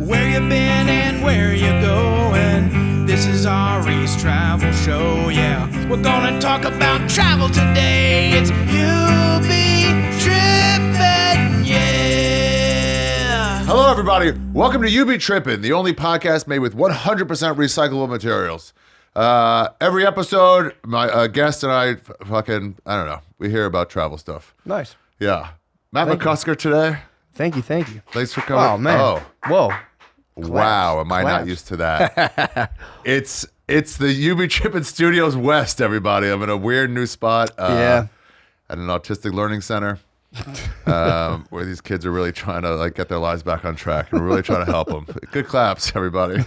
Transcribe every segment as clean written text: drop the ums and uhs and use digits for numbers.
where you been and where you going. This is Ari's travel show, yeah. We're gonna talk about travel today. It's You Be Trippin, yeah. Hello, everybody. Welcome to You Be Trippin, the only podcast made with 100% recyclable materials. Every episode, my guest and I I don't know, we hear about travel stuff. Nice. Yeah. Matt McCusker today. Thank you. Thanks for coming. Oh, man. Oh. Whoa. Wow, am I not used to that? It's the You Be Trippin Studios West, everybody. I'm in a weird new spot Yeah. at an autistic learning center where these kids are really trying to get their lives back on track, and we're really trying to help them. Good claps, everybody.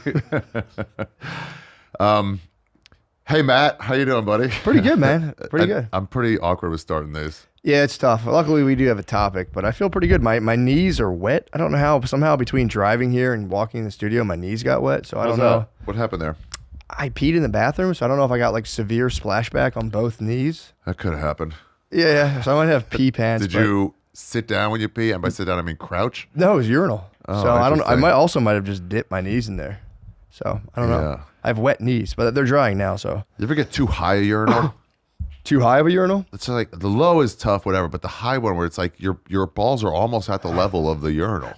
Hey, Matt, how you doing, buddy? Pretty good, man. Pretty good. I'm pretty awkward with starting these. Yeah, it's tough. Luckily, we do have a topic, but I feel pretty good. My knees are wet. I don't know how. Somehow between driving here and walking in the studio, my knees got wet. So I don't know. What happened there? I peed in the bathroom, so I don't know if I got severe splashback on both knees. That could have happened. Yeah. So I might have pee pants. Did you sit down when you pee? And by sit down, I mean crouch? No, it was urinal. Oh, so I don't know. I interesting. might have just dipped my knees in there. So I don't know. Yeah. I have wet knees, but they're drying now. So You ever get too high a urinal? too high of a urinal? It's like the low is tough, whatever, but the high one where it's like your balls are almost at the level of the urinal.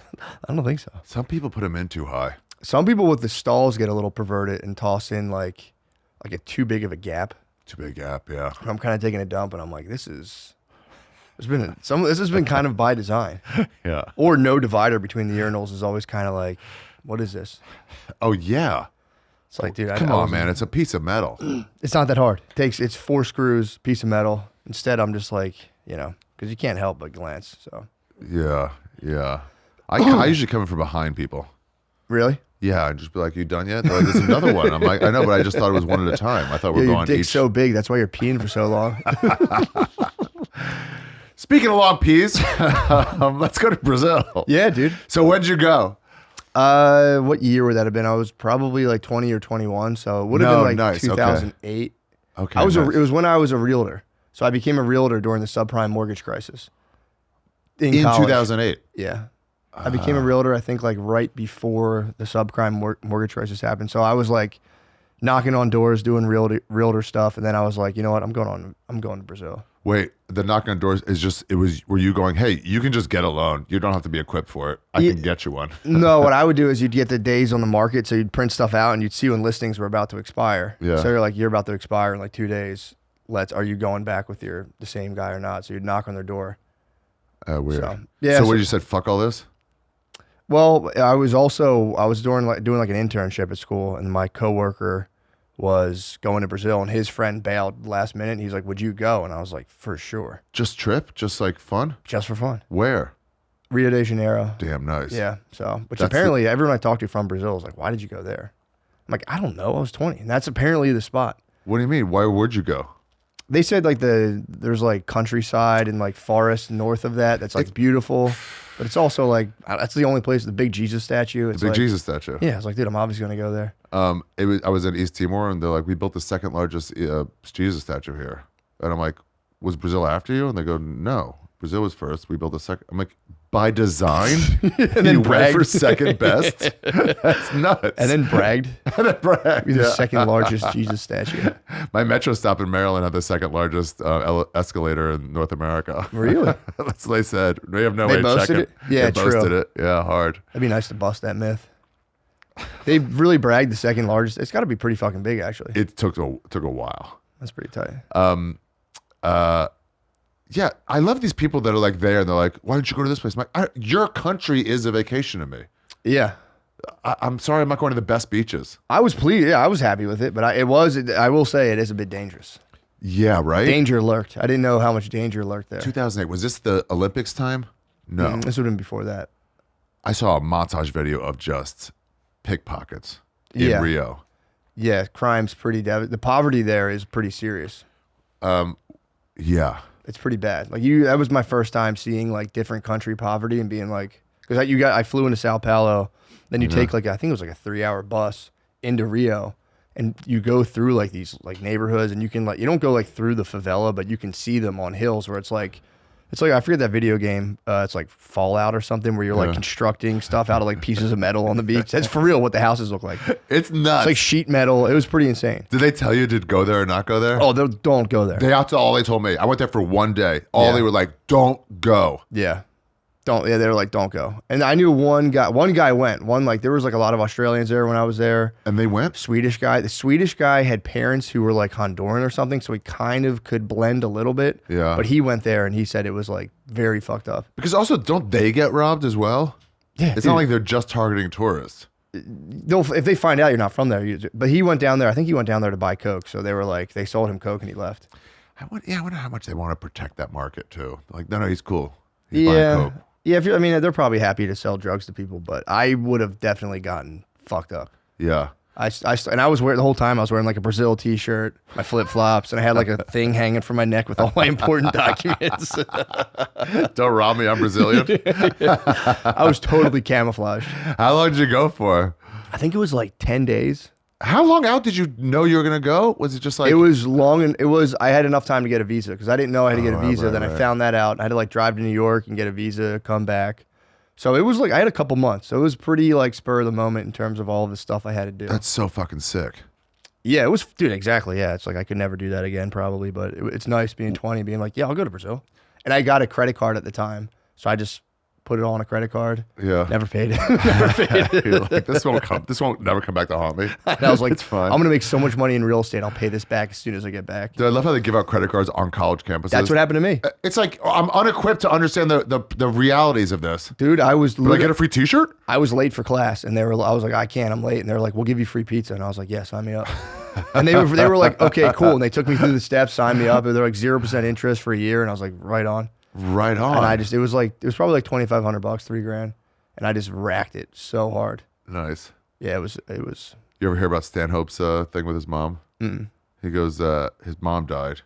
I don't think so. Some people put them in too high. Some people with the stalls get a little perverted and toss in like a too big of a gap. Too big gap, yeah. And I'm kind of taking a dump, and I'm like, this has been kind of by design. Yeah. Or no divider between the urinals is always kind of like, what is this? Oh, yeah. It's like, dude, Come on, man. It's a piece of metal. It's not that hard. It's 4 screws, piece of metal. Instead, I'm just like, because you can't help but glance. So Yeah. I usually come in from behind people. really, Yeah, and just be like, you done yet? They're like, there's another one. I'm like, I know, but I just thought it was one at a time. I thought we were your going dick's each. so big. That's why you're peeing for so long. Speaking of long peas, let's go to Brazil. Yeah, dude. So when'd you go? What year would that have been? I was probably like 20 or 21, so it would have No, been like nice. 2008. Okay. It nice. was when I was a realtor. So I became a realtor during the subprime mortgage crisis. in college. 2008. Yeah. I became a realtor, I think, right before the subprime mortgage crisis happened. So I was knocking on doors, doing realtor stuff, and then I was like, you know what, I'm going to Brazil. Wait, the knocking on doors is were you going, hey, you can just get a loan. You don't have to be equipped for it. I can get you one. No, what I would do is you'd get the days on the market, so you'd print stuff out and you'd see when listings were about to expire. Yeah. So you're about to expire in 2 days. Are you going back with the same guy or not? So you'd knock on their door. Weird. So, yeah, So so- what you said, fuck all this? Well, I was doing an internship at school, and my coworker was going to Brazil, and his friend bailed last minute. And he's like, "Would you go?" And I was like, "For sure, Just trip? Just fun? just for fun." Where? Rio de Janeiro. Damn nice. Yeah. So, which That's apparently everyone I talked to from Brazil was like, "Why did you go there?" I'm like, "I don't know. I was 20, and that's apparently the spot." What do you mean? Why would you go? They said there's countryside and forest north of that. That's beautiful, but it's also that's the only place. The big Jesus statue. It's The big Jesus statue. Yeah, it's like, dude, I'm obviously gonna go there. I was in East Timor, and they're like, we built the second largest Jesus statue here. And I'm like, was Brazil after you? And they go, no, Brazil was first. We built the second. I'm like, by design? And then you went bragged. for second best? That's nuts. And then bragged. And then bragged. He's the Yeah. second largest Jesus statue. My metro stop in Maryland had the second largest escalator in North America. Really? That's what they said. We have no They way to check boasted it. it? Yeah, they boasted true. it. Yeah, hard. That'd be nice to bust that myth. They really bragged the second largest. It's got to be pretty fucking big, actually. It took a while. That's pretty tight. Yeah, I love these people that are there and they're like, why don't you go to this place? I'm like, your country is a vacation to me. Yeah. I'm sorry I'm not going to the best beaches. I was pleased. Yeah, I was happy with it, but I will say it is a bit dangerous. Yeah, right? Danger lurked. I didn't know how much danger lurked there. 2008. Was this the Olympics time? No. This would have been before that. I saw a montage video of just pickpockets in Yeah. Rio. Yeah, crime's pretty the poverty there is pretty serious. Yeah. It's pretty bad. That was my first time seeing different country poverty and being because I flew into Sao Paulo, then you take I think it was a 3-hour bus into Rio, and you go through these neighborhoods, and you can you don't go through the favela, but you can see them on hills where it's It's like, I forget that video game. It's like Fallout or something where you're like constructing stuff out of like pieces of metal on the beach. That's for real what the houses look like. It's nuts. It's like sheet metal. It was pretty insane. Did they tell you to go there or not go there? Oh, don't go there. That's all they told me. I went there for one day. They were like, don't go. Yeah. They were like, don't go. And I knew one guy went. There was like a lot of Australians there when I was there. And they went? Swedish guy. The Swedish guy had parents who were like Honduran or something, so he kind of could blend a little bit. Yeah. But he went there and he said it was like very fucked up. Because also, don't they get robbed as well? Yeah. It's not like they're just targeting tourists. If they find out you're not from there. But he went down there. I think he went down there to buy Coke. So they were like, they sold him Coke and he left. I wonder how much they want to protect that market too. Like, no, he's cool. He's buying Coke. Yeah, they're probably happy to sell drugs to people, but I would have definitely gotten fucked up. Yeah. I was wearing the whole time. I was wearing like a Brazil T-shirt, my flip flops, and I had like a thing hanging from my neck with all my important documents. Don't rob me, I'm Brazilian. I was totally camouflaged. How long did you go for? I think it was like 10 days. How long out did you know you were gonna go? Was it just like it was long, and I had enough time to get a visa because I didn't know I had to get a visa. Right. I found that out. I had to like drive to New York and get a visa, come back. So it was like I had a couple months. So it was pretty like spur of the moment in terms of all of the stuff I had to do. That's so fucking sick. Yeah, it was, dude. Exactly. Yeah, it's like I could never do that again, probably. But it's nice being 20, being like, yeah, I'll go to Brazil. And I got a credit card at the time, so I just put it all on a credit card. Yeah. Never paid it. Never paid it. You're like, this won't never come back to haunt me. And I was like, it's fine. I'm gonna make so much money in real estate. I'll pay this back as soon as I get back. Dude, I love how they give out credit cards on college campuses. That's what happened to me. It's like I'm unequipped to understand the realities of this. Dude, Did I get a free T-shirt? I was late for class, and I was like, I can't. I'm late, and they were like, we'll give you free pizza, and I was like, yeah, sign me up. And they were like, okay, cool, and they took me through the steps, signed me up, and they're like 0% interest for a year, and I was like, right on. Right on. And it was probably like $2,500, $3,000, and I just racked it so hard. Nice. Yeah, it was. You ever hear about Stanhope's thing with his mom? Mm-mm. He goes, his mom died,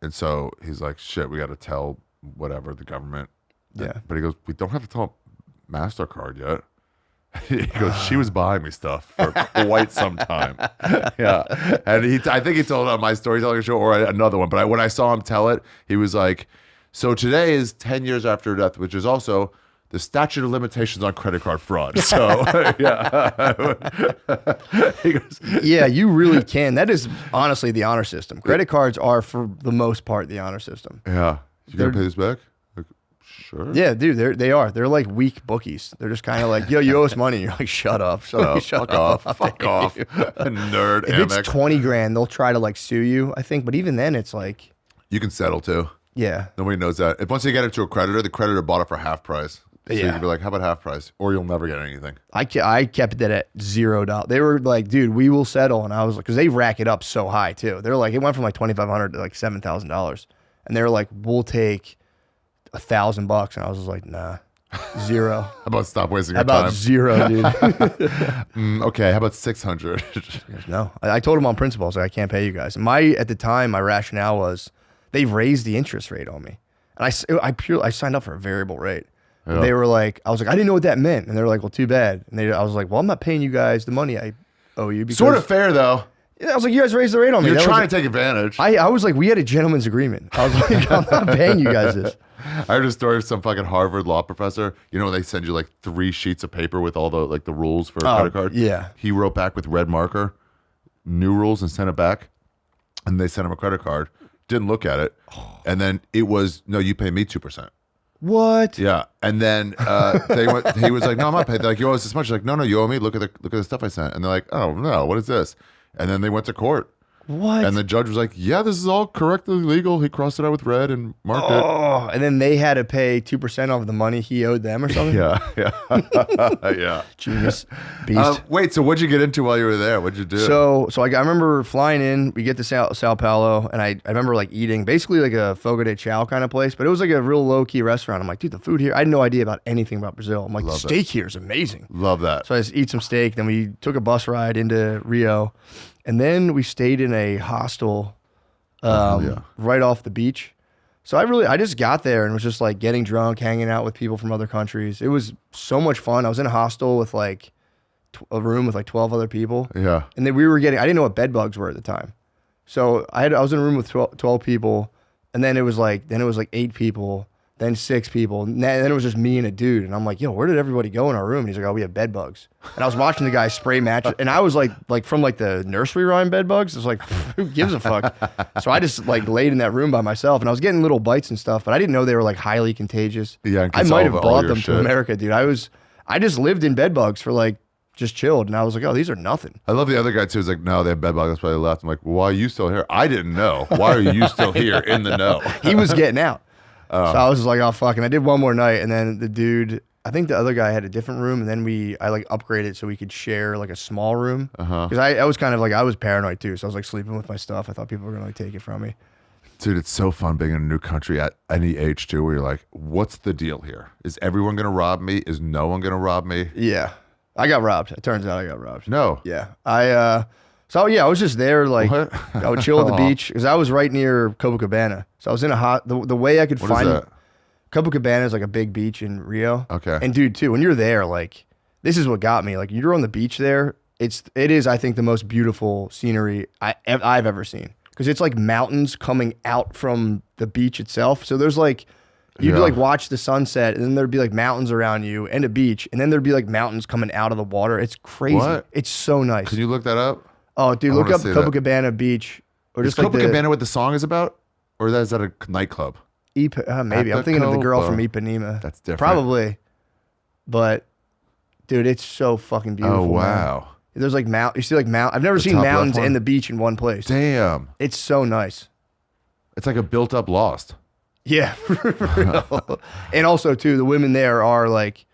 and so he's like, shit, we got to tell whatever the government. Yeah. But he goes, we don't have to tell MasterCard yet. He goes, she was buying me stuff for quite some time. Yeah. And I think he told it on my storytelling show or another one. But when I saw him tell it, he was like, so today is 10 years after her death, which is also the statute of limitations on credit card fraud. So, yeah. He goes, yeah, you really can. That is honestly the honor system. Credit cards are, for the most part, the honor system. yeah. You going to pay this back? Like, sure. Yeah, dude, they are. They're like weak bookies. They're just kind of like, yo, you owe us money. And you're like, shut up. Fuck off. Fuck off. Nerd. If Amex. it's $20,000, they'll try to like sue you, I think. But even then, it's like, You can settle too. yeah. Nobody knows that. If once you get it to a creditor, the creditor bought it for half price. So you Yeah. can be like, how about half price? Or you'll never get anything. I kept it at $0. They were like, dude, we will settle. And I was like, because they rack it up so high too. They're like, it went from like $2,500 to like $7,000. And they were like, we'll take $1,000. And I was just like, nah, $0. How about stop wasting How your about time? 0, dude? Okay, how about 600? No, I told them on principle. I was like, I can't pay you guys. And at the time, my rationale was they've raised the interest rate on me. And I signed up for a variable rate. Yeah. They were like, I was like, I didn't know what that meant. And they were like, well, too bad. And I was like, well, I'm not paying you guys the money I owe you. Because, Sort of fair though. Yeah, I was like, you guys raised the rate on me. You're That was trying like- to take advantage. I was like, we had a gentleman's agreement. I was like, I'm not paying you guys this. I heard a story of some fucking Harvard law professor. You know when they send you like 3 sheets of paper with all the rules for a credit card? Yeah. He wrote back with red marker, new rules, and sent it back. And they sent him a credit card. Didn't look at it. And then it was, no, you pay me 2%. What? Yeah. And then he was like, no, I'm not paying. They're like, you owe us this much. He's like, no, you owe me. Look at the stuff I sent. And they're like, oh no, what is this? And then they went to court. What? And the judge was like, yeah, this is all correctly legal. He crossed it out with red and marked it. Oh, and then they had to pay 2% of the money he owed them or something? Yeah. Yeah. Genius. Beast. Wait, so what'd you get into while you were there? What'd you do? So I remember flying in. We get to Sao Paulo, and I remember like eating basically like a fogo de chao kind of place, but it was like a real low key restaurant. I'm like, dude, the food here. I had no idea about anything about Brazil. I'm like, the steak here is amazing. Love that. So I just eat some steak. Then we took a bus ride into Rio, and then we stayed in a hostel right off the beach. So I just got there and was just like getting drunk, hanging out with people from other countries. It was so much fun. I was in a hostel with like a room with like 12 other people. Yeah. And then I didn't know what bed bugs were at the time. So I was in a room with 12 people, and then it was like 8 people, then 6 people. And then it was just me and a dude. And I'm like, yo, where did everybody go in our room? And he's like, oh, we have bed bugs. And I was watching the guy spray mattress. And I was like from like the nursery rhyme bed bugs. It's like, who gives a fuck? So I just like laid in that room by myself. And I was getting little bites and stuff, but I didn't know they were like highly contagious. Yeah, I might have brought them to America, dude. I just lived in bed bugs for like, just chilled. And I was like, oh, these are nothing. I love the other guy too. He's like, no, they have bed bugs. That's why they left. I'm like, well, why are you still here? I didn't know. Why are you still here in the know? He was getting out. So I was just like, oh, fuck. And I did one more night. And then the dude, I think the other guy had a different room. And then I like upgraded so we could share like a small room. Because I was kind of like, I was paranoid too. So I was like sleeping with my stuff. I thought people were going to like take it from me. Dude, it's so fun being in a new country at any age too, where you're like, what's the deal here? Is everyone going to rob me? Is no one going to rob me? Yeah. I got robbed. It turns out I got robbed. No. Yeah. So yeah, I was just there. Like, I would chill at the beach because I was right near Copacabana. So I was in the way I could find that? Copacabana is like a big beach in Rio. Okay. And dude, too, when you're there, like, this is what got me. Like, you're on the beach there. It is, I think, the most beautiful scenery I've ever seen because it's like mountains coming out from the beach itself. So there's like. You'd like watch the sunset, and then there'd be like mountains around you and a beach, and then there'd be like mountains coming out of the water. It's crazy. What? It's so nice. Can you look that up? Oh, dude, look up Copacabana Beach, or Is just like Copacabana what the song is about, or is that a nightclub? maybe I'm thinking of the girl from Ipanema. That's different. Probably, but dude, it's so fucking beautiful. Oh wow. Man. There's like you see like I've never seen mountains and the beach in one place. Damn. It's so nice. It's like a built-up Lost. Yeah, for real. And also too, the women there are like,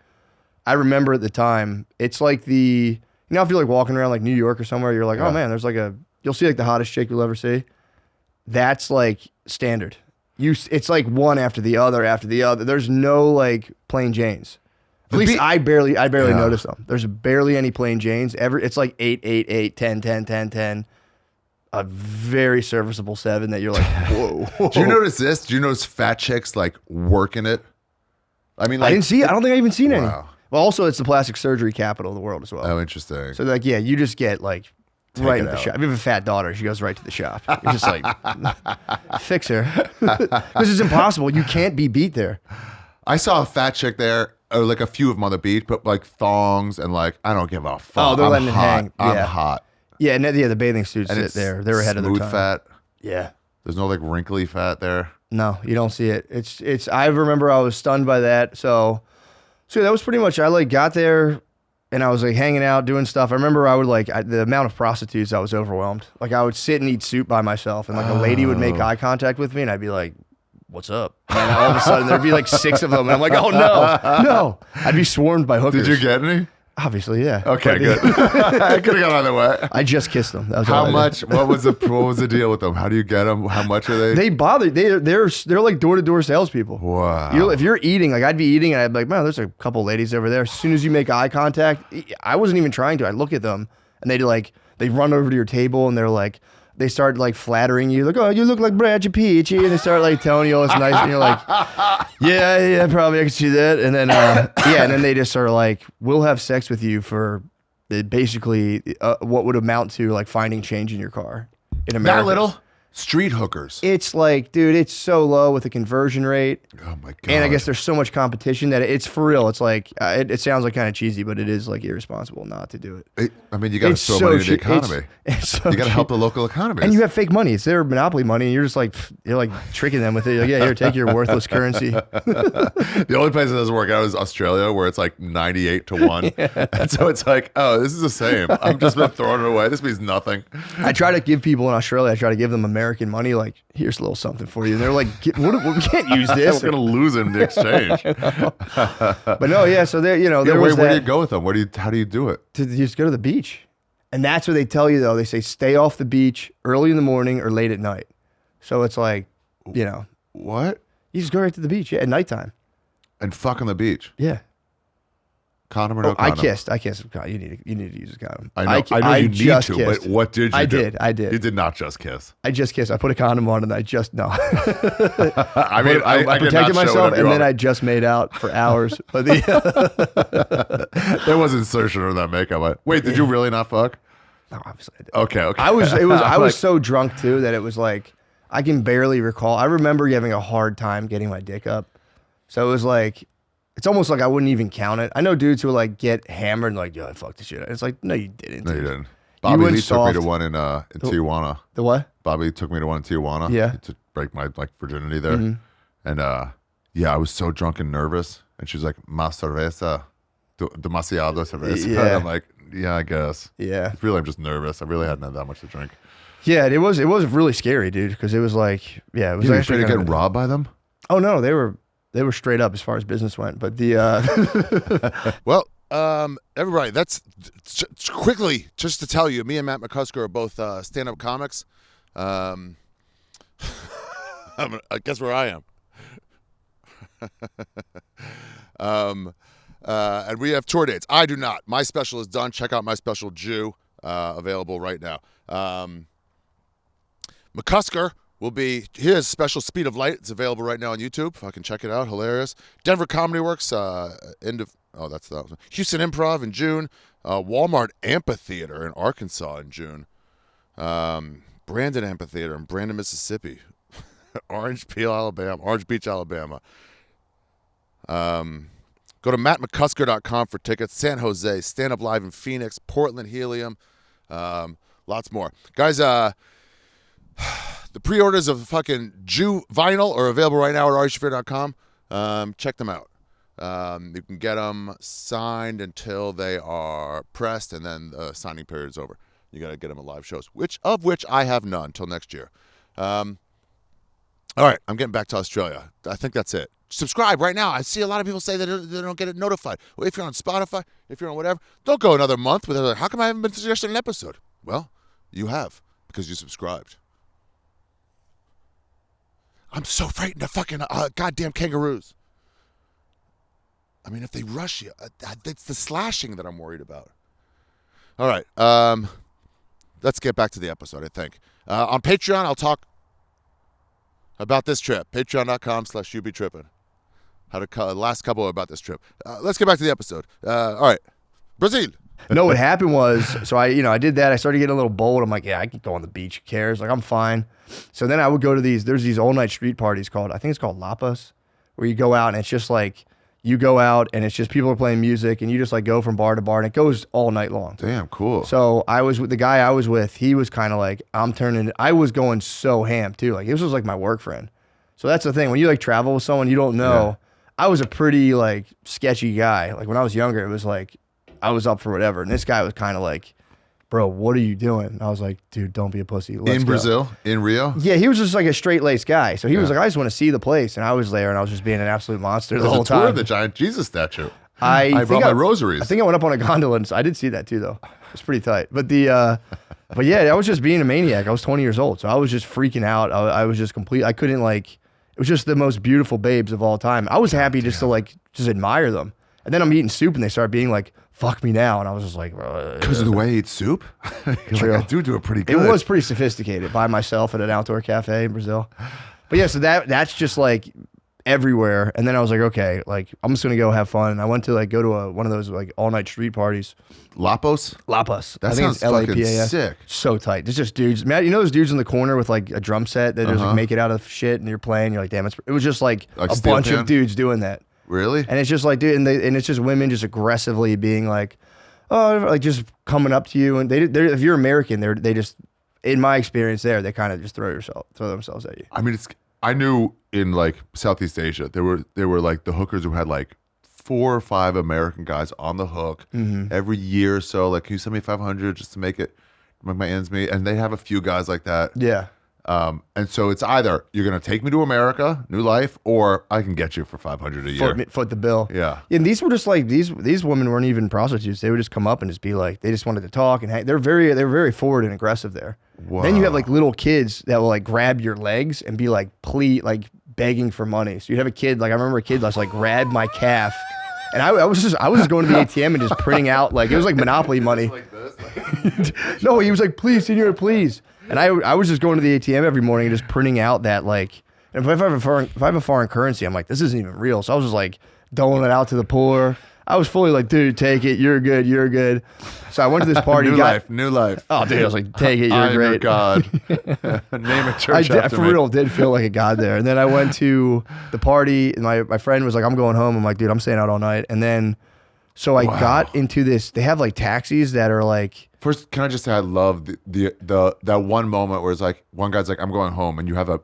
I remember at the time, it's like if you're like walking around like New York or somewhere, you're like, oh man, there's like you'll see like the hottest chick you'll ever see. That's like standard. It's like one after the other after the other. There's no like plain Janes. At least I barely notice them. There's barely any plain Janes. It's like 8, 8, 8, 10, 10, 10, 10. A very serviceable 7 that you're like, whoa. Do you notice this? Do you notice fat chicks like working it? I mean, like, I don't think I even seen any. Wow. Well, also it's the plastic surgery capital of the world as well. Oh, interesting. So like, yeah, you just get like right in the shop. If you have a fat daughter, she goes right to the shop. You're just like, fix her. This is impossible. You can't be beat there. I saw a fat chick there, or like a few of them on the beach, but like thongs and like, I don't give a fuck. Oh, they're letting it hang. I'm hot. Yeah, and the bathing suits And they're ahead of their time. Smooth fat. Yeah. There's no like wrinkly fat there. No, you don't see it. It's. I remember I was stunned by that. So that was pretty much. I like got there, and I was like hanging out doing stuff. I remember I would the amount of prostitutes. I was overwhelmed. Like I would sit and eat soup by myself, and like a lady would make eye contact with me, and I'd be like, "What's up?" And then all of a sudden there'd be like 6 of them, and I'm like, "Oh no!" I'd be swarmed by hookers. Did you get any? Obviously, yeah. Okay, good. I could have gone either way. I just kissed them. That was How much? What was the deal with them? How do you get them? How much are they? They bother. They're like door-to-door salespeople. Wow. If you're eating, like I'd be eating, and I'd be like, man, there's a couple ladies over there. As soon as you make eye contact, I wasn't even trying to. I'd look at them, and they run over to your table, and they're like, they start like flattering you, like, oh, you look like Brad Peachy, and they start like telling you all this nice, and you're like, yeah, probably I can see that, and then and then they just are like, we'll have sex with you for basically what would amount to like finding change in your car in America. That little street hookers. It's like, dude, it's so low with the conversion rate. Oh my god! And I guess there's so much competition that it's for real. It's like it sounds like kind of cheesy, but it is like irresponsible not to do it. I mean, you got to throw money into the economy. You got to help the local economy. And you have fake money. It's their monopoly money. And you're just like, you're like tricking them with it. You're like, yeah, here, take your worthless currency. The only place that doesn't work out is Australia, where it's like 98 to 1. Yeah. And so it's like, oh, this is the same. I'm just been throwing it away. This means nothing. I try to give people in Australia, I try to give them American money. Like, here's a little something for you. And they're like, we can't use this. We're going to lose in the exchange. But no, yeah. So there, where do you go with them? How do you do it? You just go to the beach. And that's what they tell you, though. They say stay off the beach early in the morning or late at night. So it's like, What? You just go right to the beach at nighttime. And fuck on the beach? Yeah. Condom or no condom? I kissed. God, you need to use a condom. I know you need to, kissed. but what did you do? I did. You did not just kiss. I just kissed. I put a condom on and I I protected myself and then I just made out for hours. But there was insertion of that makeup. Wait, did you really not fuck? No, obviously I did. Okay. I was so drunk too that it was like I can barely recall. I remember having a hard time getting my dick up. So it was like, it's almost like I wouldn't even count it. I know dudes who like get hammered and like, yo, I fucked the shit. It's like, no, you didn't. No, you didn't. Bobby Lee took me to one in Tijuana. The what? Bobby took me to one in Tijuana. Yeah. To break my like virginity there. And yeah, I was so drunk and nervous. And she was like, "Más cerveza, demasiado cerveza." Yeah. And I'm like, yeah, I guess. Yeah. It's really, I'm just nervous. I really hadn't had that much to drink. Yeah, it was really scary, dude, because it was like, yeah, it was actually to get robbed by them. Oh no, they were straight up as far as business went. But the well, everybody, that's quickly just to tell you, me and Matt McCusker are both stand-up comics. I guess where I am. And we have tour dates. I do not. My special is done. Check out my special, Jew, available right now. McCusker will be his special, Speed of Light. It's available right now on YouTube. If I can check it out, hilarious. Denver Comedy Works, that's that one. Houston Improv in June. Walmart Amphitheater in Arkansas in June. Brandon Amphitheater in Brandon, Mississippi. Orange Beach, Alabama. Go to mattmccusker.com for tickets. San Jose, Stand Up Live in Phoenix, Portland, Helium, lots more. Guys, the pre-orders of fucking Jew vinyl are available right now at shaffir.com. Check them out. You can get them signed until they are pressed, and then the signing period is over. You got to get them at live shows, which I have none until next year. All right, I'm getting back to Australia. I think that's it. Subscribe right now. I see a lot of people say that they don't get it notified. Well, if you're on Spotify, if you're on whatever, don't go another month without, how come I haven't been suggested an episode? Well, you have, because you subscribed. I'm so frightened of fucking goddamn kangaroos. I mean, if they rush you, it's the slashing that I'm worried about. All right, let's get back to the episode, I think. On Patreon, I'll talk about this trip. Patreon.com/You Be Trippin. Had a last couple about this trip. Let's get back to the episode. All right, Brazil. No, what happened was, so I did that. I started getting a little bold. I'm like, yeah, I can go on the beach. Who cares? Like, I'm fine. So then I would go to there's these all-night street parties I think it's called Lapas, where you go out and it's just like, you go out and it's just people are playing music and you just like go from bar to bar and it goes all night long. Damn, cool. So I was with the guy I was with, he was kind of like, I was going so ham too. Like, this was like my work friend. So that's the thing. When you like travel with someone you don't know, yeah. I was a pretty like sketchy guy. Like when I was younger, it was like, I was up for whatever. And this guy was kind of like, bro, what are you doing? And I was like, dude, don't be a pussy. Let's go. Brazil? In Rio? Yeah, he was just like a straight-laced guy. So he was like, I just want to see the place. And I was there and I was just being an absolute monster the whole time. Tour of the giant Jesus statue. I brought my rosaries. I think I went up on a gondola and I did see that too though. It was pretty tight. But but yeah, I was just being a maniac. I was 20 years old. So I was just freaking out. I was just I couldn't like, it was just the most beautiful babes of all time. I was happy just to like, just admire them. And then I'm eating soup and they start being like, fuck me now. And I was just like, because of the way I eat soup? True. Like, I do it pretty good. It was pretty sophisticated by myself at an outdoor cafe in Brazil. But yeah, so that's just like everywhere. And then I was like, okay, like I'm just going to go have fun. And I went to like go to one of those like all night street parties. Lapas? That sounds fucking sick. So tight. It's just dudes. Man, you know those dudes in the corner with like a drum set that just like make it out of shit and you're playing. You're like, damn, it was just like a bunch of dudes doing that. Really? And it's just like, dude, and it's just women just aggressively being like, oh, like just coming up to you. And if you're American, they just, in my experience there, they kind of just throw themselves at you. I mean, I knew in like Southeast Asia, there were like the hookers who had like 4 or 5 American guys on the hook every year or so. Like, can you send me $500 just to make my ends meet? And they have a few guys like that. Yeah. And so it's either you're going to take me to America, new life, or I can get you for $500 a year. Foot the bill. Yeah. And these were just like, these women weren't even prostitutes. They would just come up and just be like, they just wanted to talk and hang. They were very forward and aggressive there. Wow. Then you have like little kids that will like grab your legs and be like, like begging for money. So you'd have a kid, like I remember a kid that's like grabbed my calf. And I was just going to the ATM and just printing out like, it was like Monopoly money. Like this? No, he was like, please, senor, please. And I was just going to the ATM every morning and just printing out that like, and if I have a foreign currency, I'm like, this isn't even real. So I was just like doling it out to the poor. I was fully like, dude, take it. You're good. You're good. So I went to this party. New life. Oh, dude, I was like, take it. You're I am great. your God. Name a church I after for me. real did feel like a god there. And then I went to the party, and my friend was like, I'm going home. I'm like, dude, I'm staying out all night. And then, so I got into this. They have like taxis that are like. First, can I just say I love the that one moment where it's like one guy's like, I'm going home, and you have a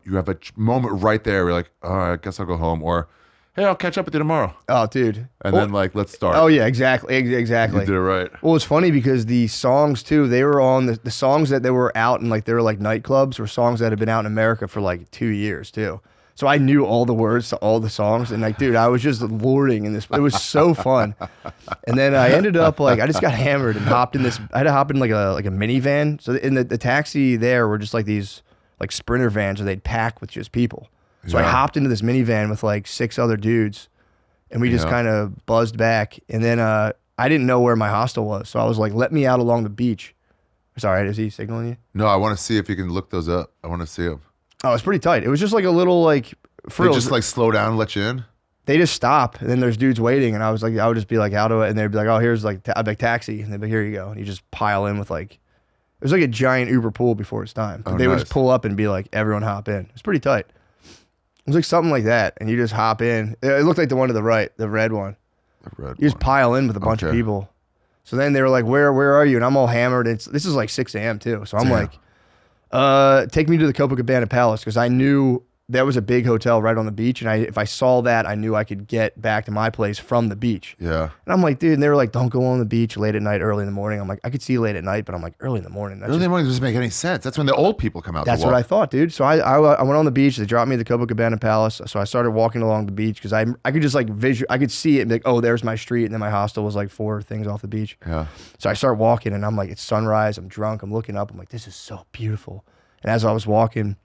moment right there where you're like, all right, I guess I'll go home, or hey, I'll catch up with you tomorrow. Oh, dude. And then like, let's start. Oh yeah, exactly. Exactly. You did it right. Well, it's funny because the songs too, they were on the songs that they were out in like they were like nightclubs, were songs that had been out in America for like 2 years too. So I knew all the words to all the songs, and like, dude, I was just lording in this. It was so fun. And then I ended up like I just got hammered and hopped in this. I had to hop in like a minivan. So in the taxi there were just like these like Sprinter vans, where they'd pack with just people. So I hopped into this minivan with like 6 other dudes, and we just kind of buzzed back. And then I didn't know where my hostel was, so I was like, "Let me out along the beach." Sorry, is he signaling you? No, I want to see if you can look those up. I want to see them. Oh, it's pretty tight. It was just like a little like They just like slow down and let you in. They just stop, and then there's dudes waiting, and I was like, I would just be like out of it, and they'd be like, "Oh, here's like I'd be like taxi," and they'd be like, "Here you go," and you just pile in with like, it was like a giant Uber pool before its time. They would just pull up and be like, "Everyone hop in." It's pretty tight. It was like something like that, and you just hop in. It looked like the one to the right, the red one. You just pile in with a bunch of people. So then they were like, "Where are you?" And I'm all hammered. This is like 6 a.m. too. So I'm like, take me to the Copacabana Palace, because I knew that was a big hotel right on the beach, and if I saw that, I knew I could get back to my place from the beach. Yeah. And I'm like, dude, and they were like, don't go on the beach late at night, early in the morning. I'm like, I could see late at night, but I'm like, early in the morning. Early in the morning doesn't make any sense. That's when the old people come out. That's what I thought, dude. So I went on the beach. They dropped me at the Copacabana Palace. So I started walking along the beach because I could just like I could see it and be like, oh, there's my street. And then my hostel was like 4 things off the beach. Yeah. So I start walking, and I'm like, it's sunrise. I'm drunk. I'm looking up. I'm like, this is so beautiful. And as I was walking,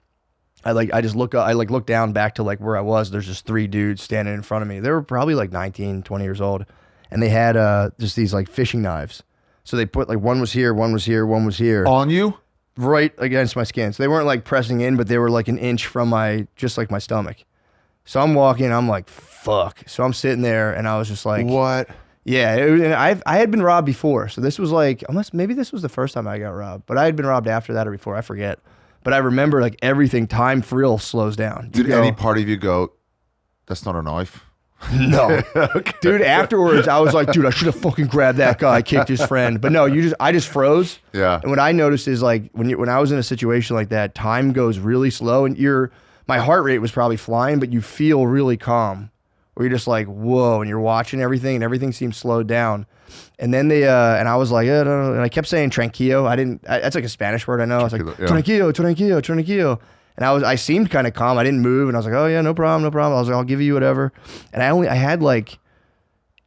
I just look up, I like look down back to like where I was. There's just 3 dudes standing in front of me. They were probably like 19, 20 years old. And they had just these like fishing knives. So they put like one was here, one was here, one was here. On you? Right against my skin. So they weren't like pressing in, but they were like an inch from just like my stomach. So I'm walking, I'm like, fuck. So I'm sitting there, and I was just like, what? Yeah. And I had been robbed before. So this was like, maybe this was the first time I got robbed, but I had been robbed after that or before. I forget. But I remember like everything, time for real slows down. Did any part of you go, that's not a knife? No. Okay. Dude, afterwards, I was like, dude, I should have fucking grabbed that guy, kicked his friend. But no, I just froze. Yeah. And what I noticed is like when I was in a situation like that, time goes really slow, and my heart rate was probably flying, but you feel really calm. Where you're just like, whoa, and you're watching everything, and everything seems slowed down. And then and I was like, no, and I kept saying tranquillo. That's like a Spanish word I know. I was like, tranquillo, tranquillo, tranquillo. And I seemed kind of calm. I didn't move, and I was like, oh yeah, no problem, no problem. I was like, I'll give you whatever. And I had like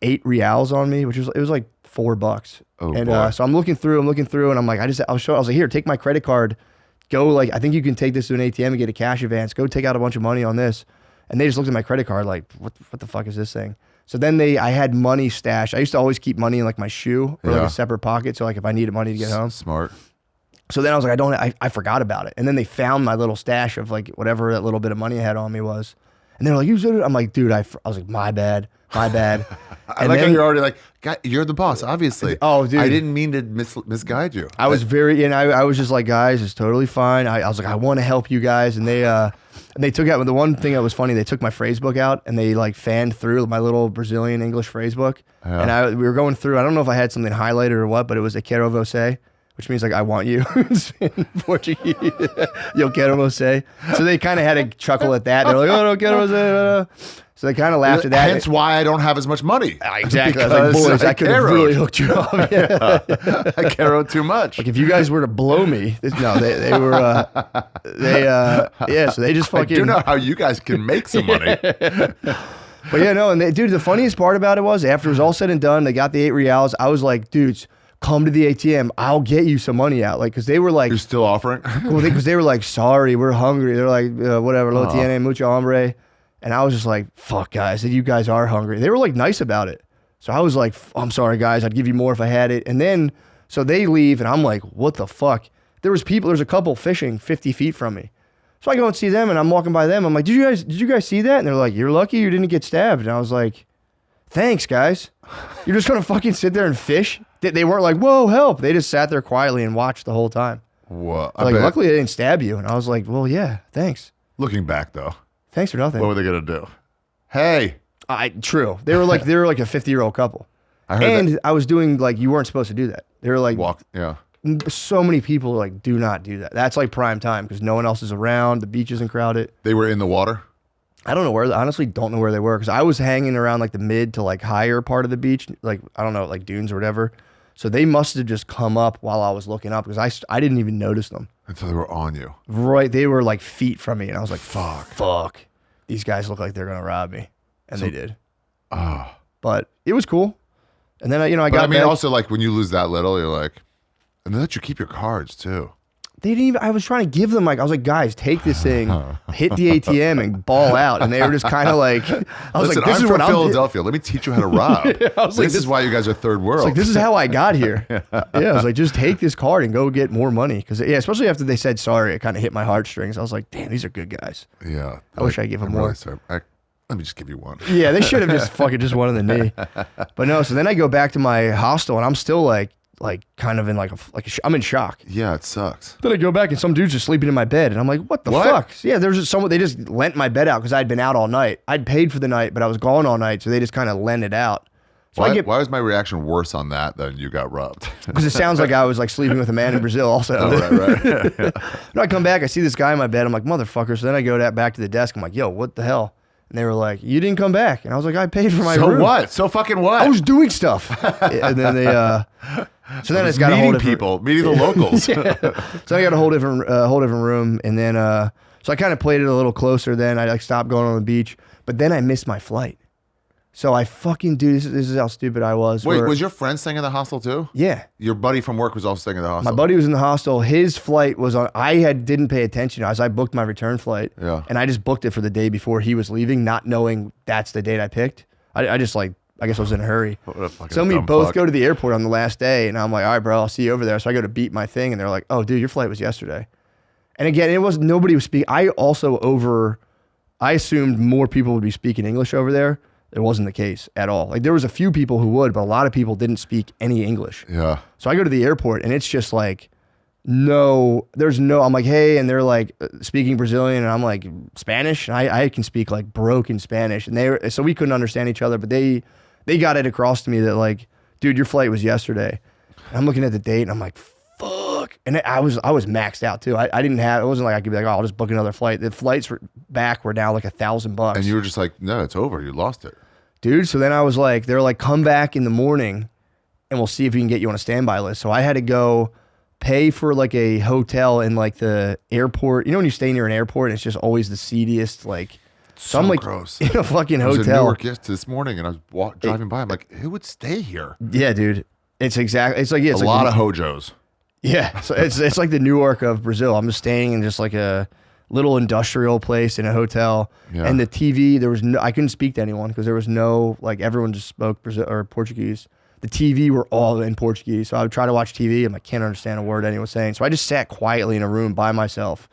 8 reals on me, it was like $4. Oh, and boy. so I'm looking through, and I'm like, I was like, here, take my credit card. Go, like, I think you can take this to an ATM and get a cash advance. Go take out a bunch of money on this. And they just looked at my credit card like, what the fuck is this thing? So then I had money stashed. I used to always keep money in like my shoe or like a separate pocket. So like if I needed money to get home. Smart. So then I was like, I forgot about it. And then they found my little stash of like whatever that little bit of money I had on me was. And they were like, you said it? I'm like, dude, I was like, my bad. I like how you're already like, God, you're the boss, obviously. Oh, dude. I didn't mean to misguide you. I was I was just like, guys, it's totally fine. I was like, I want to help you guys. And they took out, the one thing that was funny, they took my phrase book out, and they like fanned through my little Brazilian English phrase book. Yeah. And we were going through, I don't know if I had something highlighted or what, but it was "Eu quero você," which means like, I want you in Portuguese. "Eu quero você." So they kind of had a chuckle at that. They're like, oh, no, quero você. So they kind of laughed at that. Hence why I don't have as much money. Exactly. I was like, boys, I could have really hooked you up. Yeah. I caro too much. Like if you guys were to blow me, they were, so they just fucking. I do know how you guys can make some money. But yeah, no, and dude, the funniest part about it was after it was all said and done, they got the 8 reals. I was like, dudes, come to the ATM. I'll get you some money out. Like, because they were like. You're still offering? Well, because they were like, sorry, we're hungry. They're like, whatever, lo tiene mucho hambre. And I was just like, fuck, guys, you guys are hungry. They were like nice about it. So I was like, I'm sorry, guys. I'd give you more if I had it. And then, so they leave, and I'm like, what the fuck? There's a couple fishing 50 feet from me. So I go and see them, and I'm walking by them. I'm like, did you guys see that? And they're like, you're lucky you didn't get stabbed. And I was like, thanks, guys. You're just gonna fucking sit there and fish? They weren't like, whoa, help. They just sat there quietly and watched the whole time. What? Like, luckily they didn't stab you. And I was like, well, yeah, thanks. Looking back though, Thanks for nothing. what were they gonna do? Hey, True. They were like a 50-year-old couple. I heard that. I was doing like, you weren't supposed to do that. They were like, Yeah. so many people like do not do that. That's like prime time because no one else is around. The beach isn't crowded. They were in the water. I don't know where. Honestly, don't know where they were because I was hanging around like the mid to like higher part of the beach, like I don't know, like dunes or whatever. So they must have just come up while I was looking up because I didn't even notice them. And so they were on you. Right, they were like feet from me, and I was like, fuck. These guys look like they're gonna rob me, and they did. But it was cool. And then I got. I mean, back. also like when you lose that little, you're like, and they let you keep your cards too. They didn't even. I was trying to give them like I was like, guys, take this thing, hit the ATM, and ball out. And they were just kind of like, I was Listen, like, this I'm is from what Philadelphia. Let me teach you how to rob. I was like, this is why you guys are third world. Like, this is how I got here. Yeah, I was like, just take this card and go get more money. Because especially after they said sorry, it kind of hit my heartstrings. I was like, damn, these are good guys. Yeah, I wish I gave them I'm more. really sorry. Let me just give you one. Yeah, they should have just fucking just one in the knee. But no, so then I go back to my hostel and I'm still like kind of in I'm in shock. Yeah, it sucks. Then I go back and some dude's just sleeping in my bed and I'm like, what the fuck? So yeah, there's just someone, they just lent my bed out because I'd been out all night. I'd paid for the night, but I was gone all night, so they just kind of lent it out. So Why was my reaction worse on that than you got robbed? Because it sounds like I was like sleeping with a man in Brazil also. Oh, right. Then I come back, I see this guy in my bed. I'm like, motherfucker. So then I go back to the desk. I'm like, yo, what the hell? And they were like, you didn't come back. And I was like, I paid for my room. So what? So fucking what? I was doing stuff. And then they, so then I just got a whole different people, meeting the locals. Yeah. So I got a whole different room. And then, so I kind of played it a little closer then. I like stopped going on the beach, but then I missed my flight. So I fucking, dude, this is how stupid I was. Wait, was your friend staying in the hostel too? Yeah. Your buddy from work was also staying in the hostel? My buddy was in the hostel. His flight was on, didn't pay attention as I booked my return flight. Yeah. And I just booked it for the day before he was leaving, not knowing that's the date I picked. I just like, I guess I was in a hurry. What a fucking So we dumb both fuck. go to the airport on the last day, and I'm like, all right, bro, I'll see you over there. So I go to beat my thing, and they're like, oh, dude, your flight was yesterday. And again, nobody was speaking. I assumed more people would be speaking English over there. It wasn't the case at all. Like there was a few people who would, but a lot of people didn't speak any English. Yeah. So I go to the airport and it's just like, I'm like, hey, and they're like speaking Brazilian and I'm like Spanish. And I can speak like broken Spanish and so we couldn't understand each other, but they got it across to me that like, dude, your flight was yesterday. And I'm looking at the date and I'm like, fuck. And I was maxed out too. I didn't have, it wasn't like I could be like, oh, I'll just book another flight. The flights back were now like $1,000. And you were just like, no, it's over. You lost it. Dude, so then I was like, they're like, come back in the morning and we'll see if we can get you on a standby list. So I had to go pay for like a hotel in like the airport. You know when you stay near an airport and it's just always the seediest, like, so I'm like gross. in a fucking I was hotel. in Newark this morning and I was driving by. I'm like, who would stay here? Yeah, dude. It's like, yeah, it's a like lot of hojos. Yeah. So it's like the Newark of Brazil. I'm just staying in just like a little industrial place in a hotel. Yeah. And the TV, I couldn't speak to anyone because there was no, like everyone just spoke Brazil or Portuguese. The TV were all in Portuguese. So I would try to watch TV and I can't understand a word anyone was saying. So I just sat quietly in a room by myself.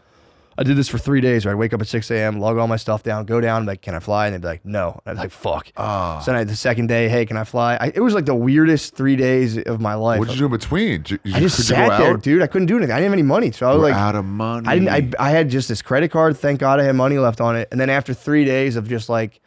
I did this for 3 days where I'd wake up at 6 a.m., log all my stuff down, go down, like, can I fly? And they'd be like, no. And I'd be like, fuck. So then the second day, hey, can I fly? It was like the weirdest 3 days of my life. What did you do in between? I just sat there, dude. I couldn't do anything. I didn't have any money. So I was like, out of money. I had just this credit card. Thank God I had money left on it. And then after 3 days of just like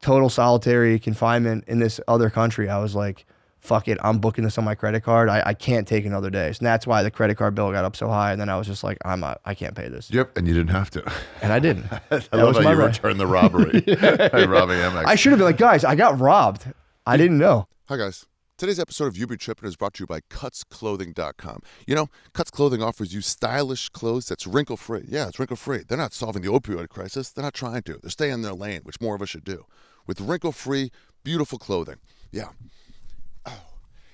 total solitary confinement in this other country, I was like, fuck it, I'm booking this on my credit card. I can't take another day. And that's why the credit card bill got up so high. And then I was just like, I can't pay this. Yep, and you didn't have to. And I didn't. I love how you returned the robbery. Robbing MX. I should have been like, guys, I got robbed. I didn't know. Hi, guys. Today's episode of You Be Trippin is brought to you by CutsClothing.com. You know, Cuts Clothing offers you stylish clothes that's wrinkle-free. Yeah, it's wrinkle-free. They're not solving the opioid crisis. They're not trying to. They're staying in their lane, which more of us should do. With wrinkle-free, beautiful clothing. Yeah.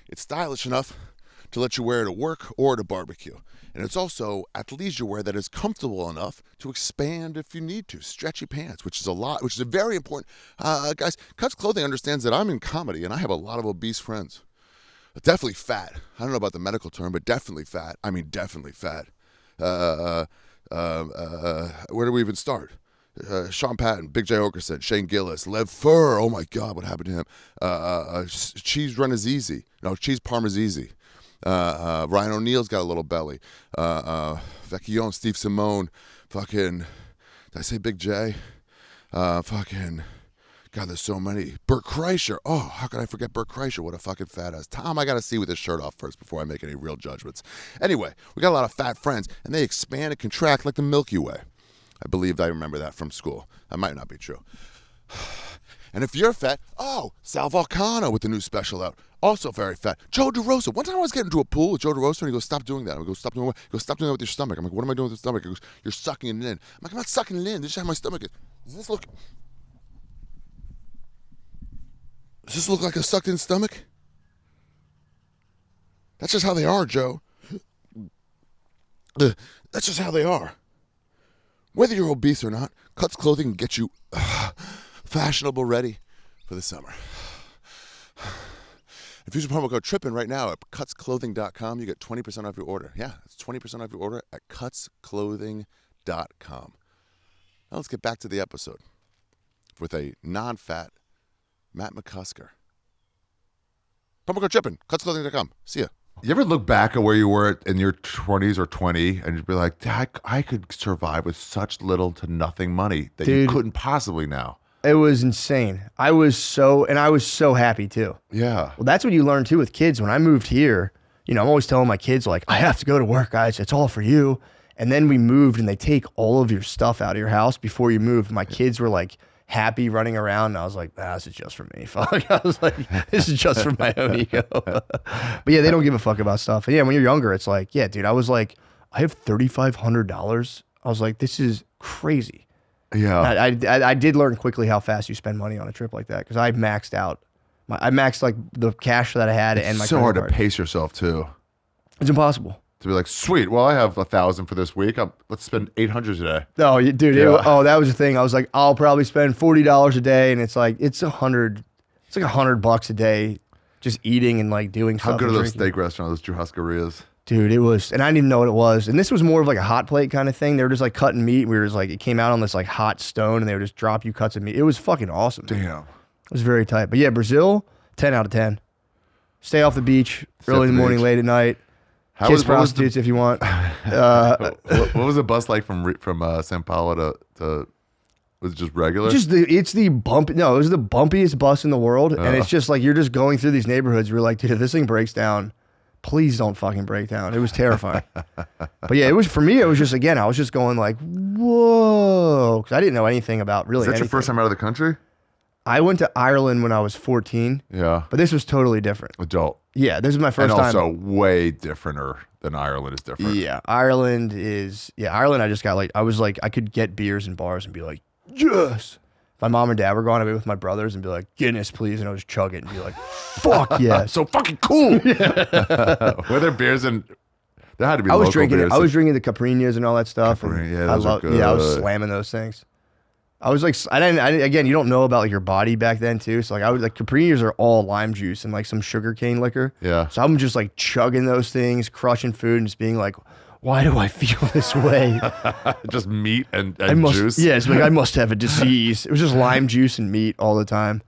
It's stylish enough to let you wear it at work or at a barbecue. And it's also athleisure wear that is comfortable enough to expand if you need to. Stretchy pants, which is a very important. Guys, Cuts Clothing understands that I'm in comedy and I have a lot of obese friends. Definitely fat. I don't know about the medical term, but definitely fat. I mean, definitely fat. Where do we even start? Sean Patton, Big J Okerson, Shane Gillis, Lev Fur. Oh my God, what happened to him? Cheese Run is easy. No, Cheese Parm is easy. Ryan O'Neal's got a little belly. Vecchione, Steve Simone, fucking. Did I say Big J? Fucking. God, there's so many. Bert Kreischer. Oh, how could I forget Bert Kreischer? What a fucking fat ass. Tom, I got to see with his shirt off first before I make any real judgments. Anyway, we got a lot of fat friends, and they expand and contract like the Milky Way. I believe I remember that from school. That might not be true. And if you're fat, Sal Volcano with the new special out. Also very fat. Joe DeRosa. One time I was getting into a pool with Joe DeRosa, and he goes, stop doing that. I go, stop doing what? He goes, stop doing that with your stomach. I'm like, what am I doing with the stomach? He goes, you're sucking it in. I'm like, I'm not sucking it in. This is how my stomach is. Does this look like a sucked-in stomach? That's just how they are, Joe. That's just how they are. Whether you're obese or not, Cuts Clothing can get you fashionable ready for the summer. If you use the promo code TRIPPIN right now at cutsclothing.com, you get 20% off your order. Yeah, it's 20% off your order at cutsclothing.com. Now let's get back to the episode with a non-fat Matt McCusker. Promo code TRIPPIN, cutsclothing.com. See ya. You ever look back at where you were in your 20s or 20 and you'd be like, I could survive with such little to nothing money that you couldn't possibly now. It was insane. I was so happy too. Yeah. Well, that's what you learn too with kids. When I moved here, I'm always telling my kids, like, I have to go to work, guys. It's all for you. And then we moved and they take all of your stuff out of your house before you move. My kids were like, happy running around, and I was like, this is just for me. Fuck. I was like, this is just for my own ego. But yeah, they don't give a fuck about stuff. And yeah, when you're younger, it's like, yeah, dude, I was like, I have $3,500. I was like, this is crazy. Yeah. I did learn quickly how fast you spend money on a trip like that, because I maxed out. I maxed like the cash that I had and my It's so hard card. to pace yourself too. It's impossible. To be like, sweet, well, I have 1,000 for this week. Let's spend 800 today. No, dude. Yeah. That was the thing. I was like, I'll probably spend $40 a day, and it's like it's $100 a day, just eating and like doing stuff. How good are and those drinking. steak restaurants, those churrascarias? Dude, it was, and I didn't even know what it was. And this was more of like a hot plate kind of thing. They were just like cutting meat. We were just like, it came out on this like hot stone, and they would just drop you cuts of meat. It was fucking awesome. Damn. It was very tight. But yeah, Brazil, 10 out of 10. Stay off the beach early in the morning, late at night. Kiss prostitutes if you want. What was the bus like from Sao Paulo to was it just regular? It was the bumpiest bus in the world. And it's just like, you're just going through these neighborhoods. You're like, dude, if this thing breaks down, please don't fucking break down. It was terrifying. But yeah, for me, it was just, again, I was just going like, whoa. Because I didn't know anything about really anything. Is that your first time out of the country? I went to Ireland when I was 14. Yeah. But this was totally different. Adult. Yeah, this is my first time. And also way differenter than Ireland is different. Yeah, Ireland, I just got like, I was like, I could get beers in bars and be like, yes. If my mom and dad were gone, I'd be with my brothers and be like, Guinness, please. And I would just chug it and be like, fuck yeah. So fucking cool. Were there beers and there had to be I was local beers. I was drinking the Caprinas and all that stuff. Capri, and yeah, those are good. Yeah, I was slamming those things. I was like, again, you don't know about like your body back then too. So like I was like, Caprinas are all lime juice and like some sugarcane liquor. Yeah. So I'm just like chugging those things, crushing food and just being like, why do I feel this way? Just meat and juice. Yeah, it's like I must have a disease. It was just lime juice and meat all the time.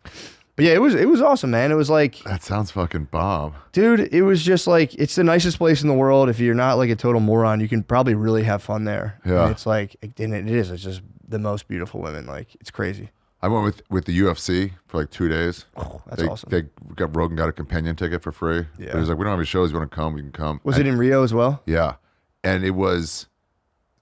But yeah, it was awesome, man. It was like, that sounds fucking bomb. Dude, it was just like, it's the nicest place in the world. If you're not like a total moron, you can probably really have fun there. Yeah. And it's like, and it is. It's just the most beautiful women. Like, it's crazy. I went with the UFC for like 2 days. Oh, that's awesome. Rogan got a companion ticket for free. Yeah. He was like, we don't have any shows. You want to come? We can come. Was it in Rio as well? Yeah. And it was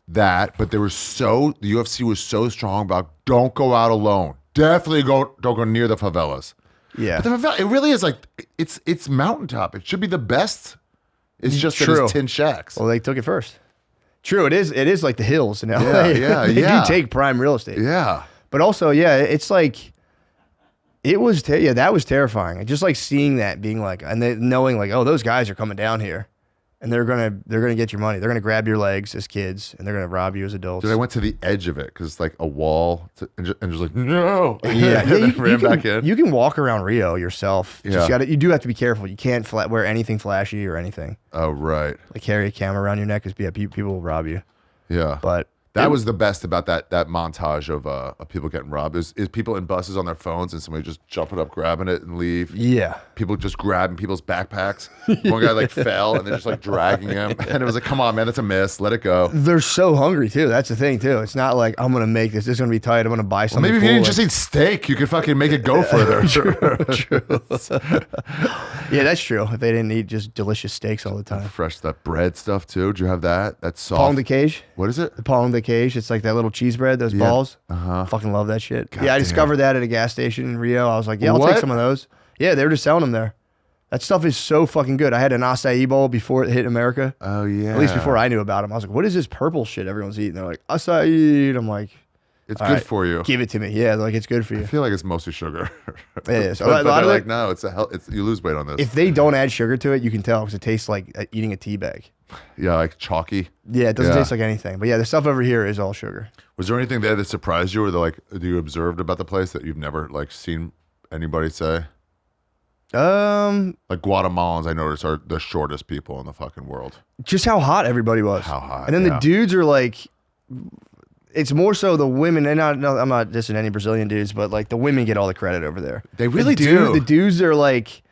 that, but the UFC was so strong about don't go out alone. Definitely don't go near the favelas. Yeah. But the favela, it really is like, it's mountaintop. It should be the best. It's just that it's tin shacks. Well, they took it first. True, it is like the hills in LA. Yeah, they yeah. do take prime real estate. Yeah. But also, yeah, it's like, it was, that was terrifying. Just like seeing that, being like, and then knowing like, oh, those guys are coming down here. And they're gonna get your money. They're gonna grab your legs as kids, and they're gonna rob you as adults. Dude, I went to the edge of it because it's like a wall, and just like no. Yeah, you ran back in. You can walk around Rio yourself. Yeah. You do have to be careful. You can't wear anything flashy or anything. Oh right. Like carry a camera around your neck because people will rob you. Yeah. But That was the best about that montage of people getting robbed. Is people in buses on their phones and somebody just jumping up, grabbing it, and leave. Yeah. People just grabbing people's backpacks. One guy like fell and they're just like dragging him, and it was like, come on, man, that's a miss. Let it go. They're so hungry too. That's the thing too. It's not like I'm gonna make this. This is gonna be tight. I'm gonna buy something. Maybe if you didn't just eat steak, you could fucking make it go further. True. Yeah, that's true. If they didn't eat just delicious steaks all the time. Fresh that bread stuff too. Did you have that? That's soft. Paul in the cage. What is it? The Paul in the cage. It's like that little cheese bread, those balls. Fucking love that shit. God yeah, I damn. discovered that at a gas station in Rio. I was like, yeah, I'll take What? some of those. Yeah, they were just selling them there. That stuff is so fucking good. I had an acai bowl before it hit America. Oh yeah. At least before I knew about them. I was like, what is this purple shit everyone's eating? They're like, acai. And I'm like, It's all good right, for you. give it to me. Yeah, they're like, it's good for I you. feel like it's mostly sugar. It is. But A lot they're of like, it- no, it's you lose weight on this. If they don't add sugar to it, you can tell because it tastes like eating a tea bag. Yeah, like chalky. Yeah, it doesn't Yeah. taste like anything. But yeah, the stuff over here is all sugar. Was there anything there that surprised you, or that you observed about the place that you've never like seen anybody say? Like Guatemalans, I noticed, are the shortest people in the fucking world. Just how hot everybody was. How hot, And then yeah. the dudes are like, it's more so the women. And I'm not dissing any Brazilian dudes, but like the women get all the credit over there. They really The do. The dudes are like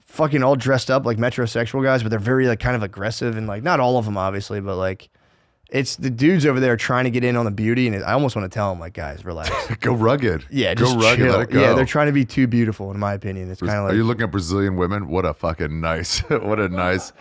fucking all dressed up like metrosexual guys, but they're very like kind of aggressive and like not all of them obviously, but like it's the dudes over there trying to get in on the beauty, and I almost want to tell them like, guys, relax. Go rugged. Yeah, go just rugged. chill. Let it go. Yeah, they're trying to be too beautiful, in my opinion. It's kind of like, Are you looking at Brazilian women? What a fucking nice. What a nice.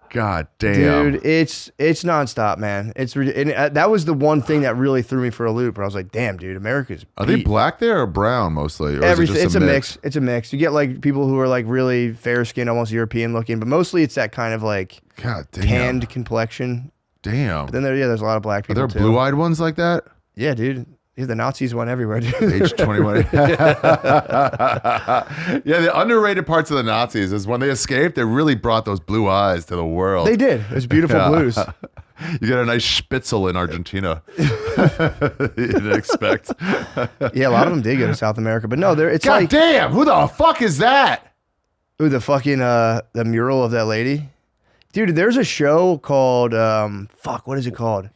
God damn. dude, it's nonstop, man. That was the one thing that really threw me for a loop. Where I was like, damn, dude, America's Are they beat. black there or brown mostly? Or Everything. Is it just It's a mix. It's a mix. You get like people who are like really fair skinned, almost European looking, but mostly it's that kind of like God damn. tanned complexion. Damn. But then there's a lot of black Are people there too. blue-eyed ones like that? Yeah, dude. Yeah, the Nazis went everywhere, dude. Age 21. Yeah, the underrated parts of the Nazis is when they escaped, they really brought those blue eyes to the world. They did. It was beautiful Yeah. blues. You get a nice spitzel in Argentina. You didn't expect. Yeah, a lot of them did go to South America, but no, it's God like damn, who the fuck is that? ooh, the fucking the mural of that lady. Dude, there's a show called what is it called?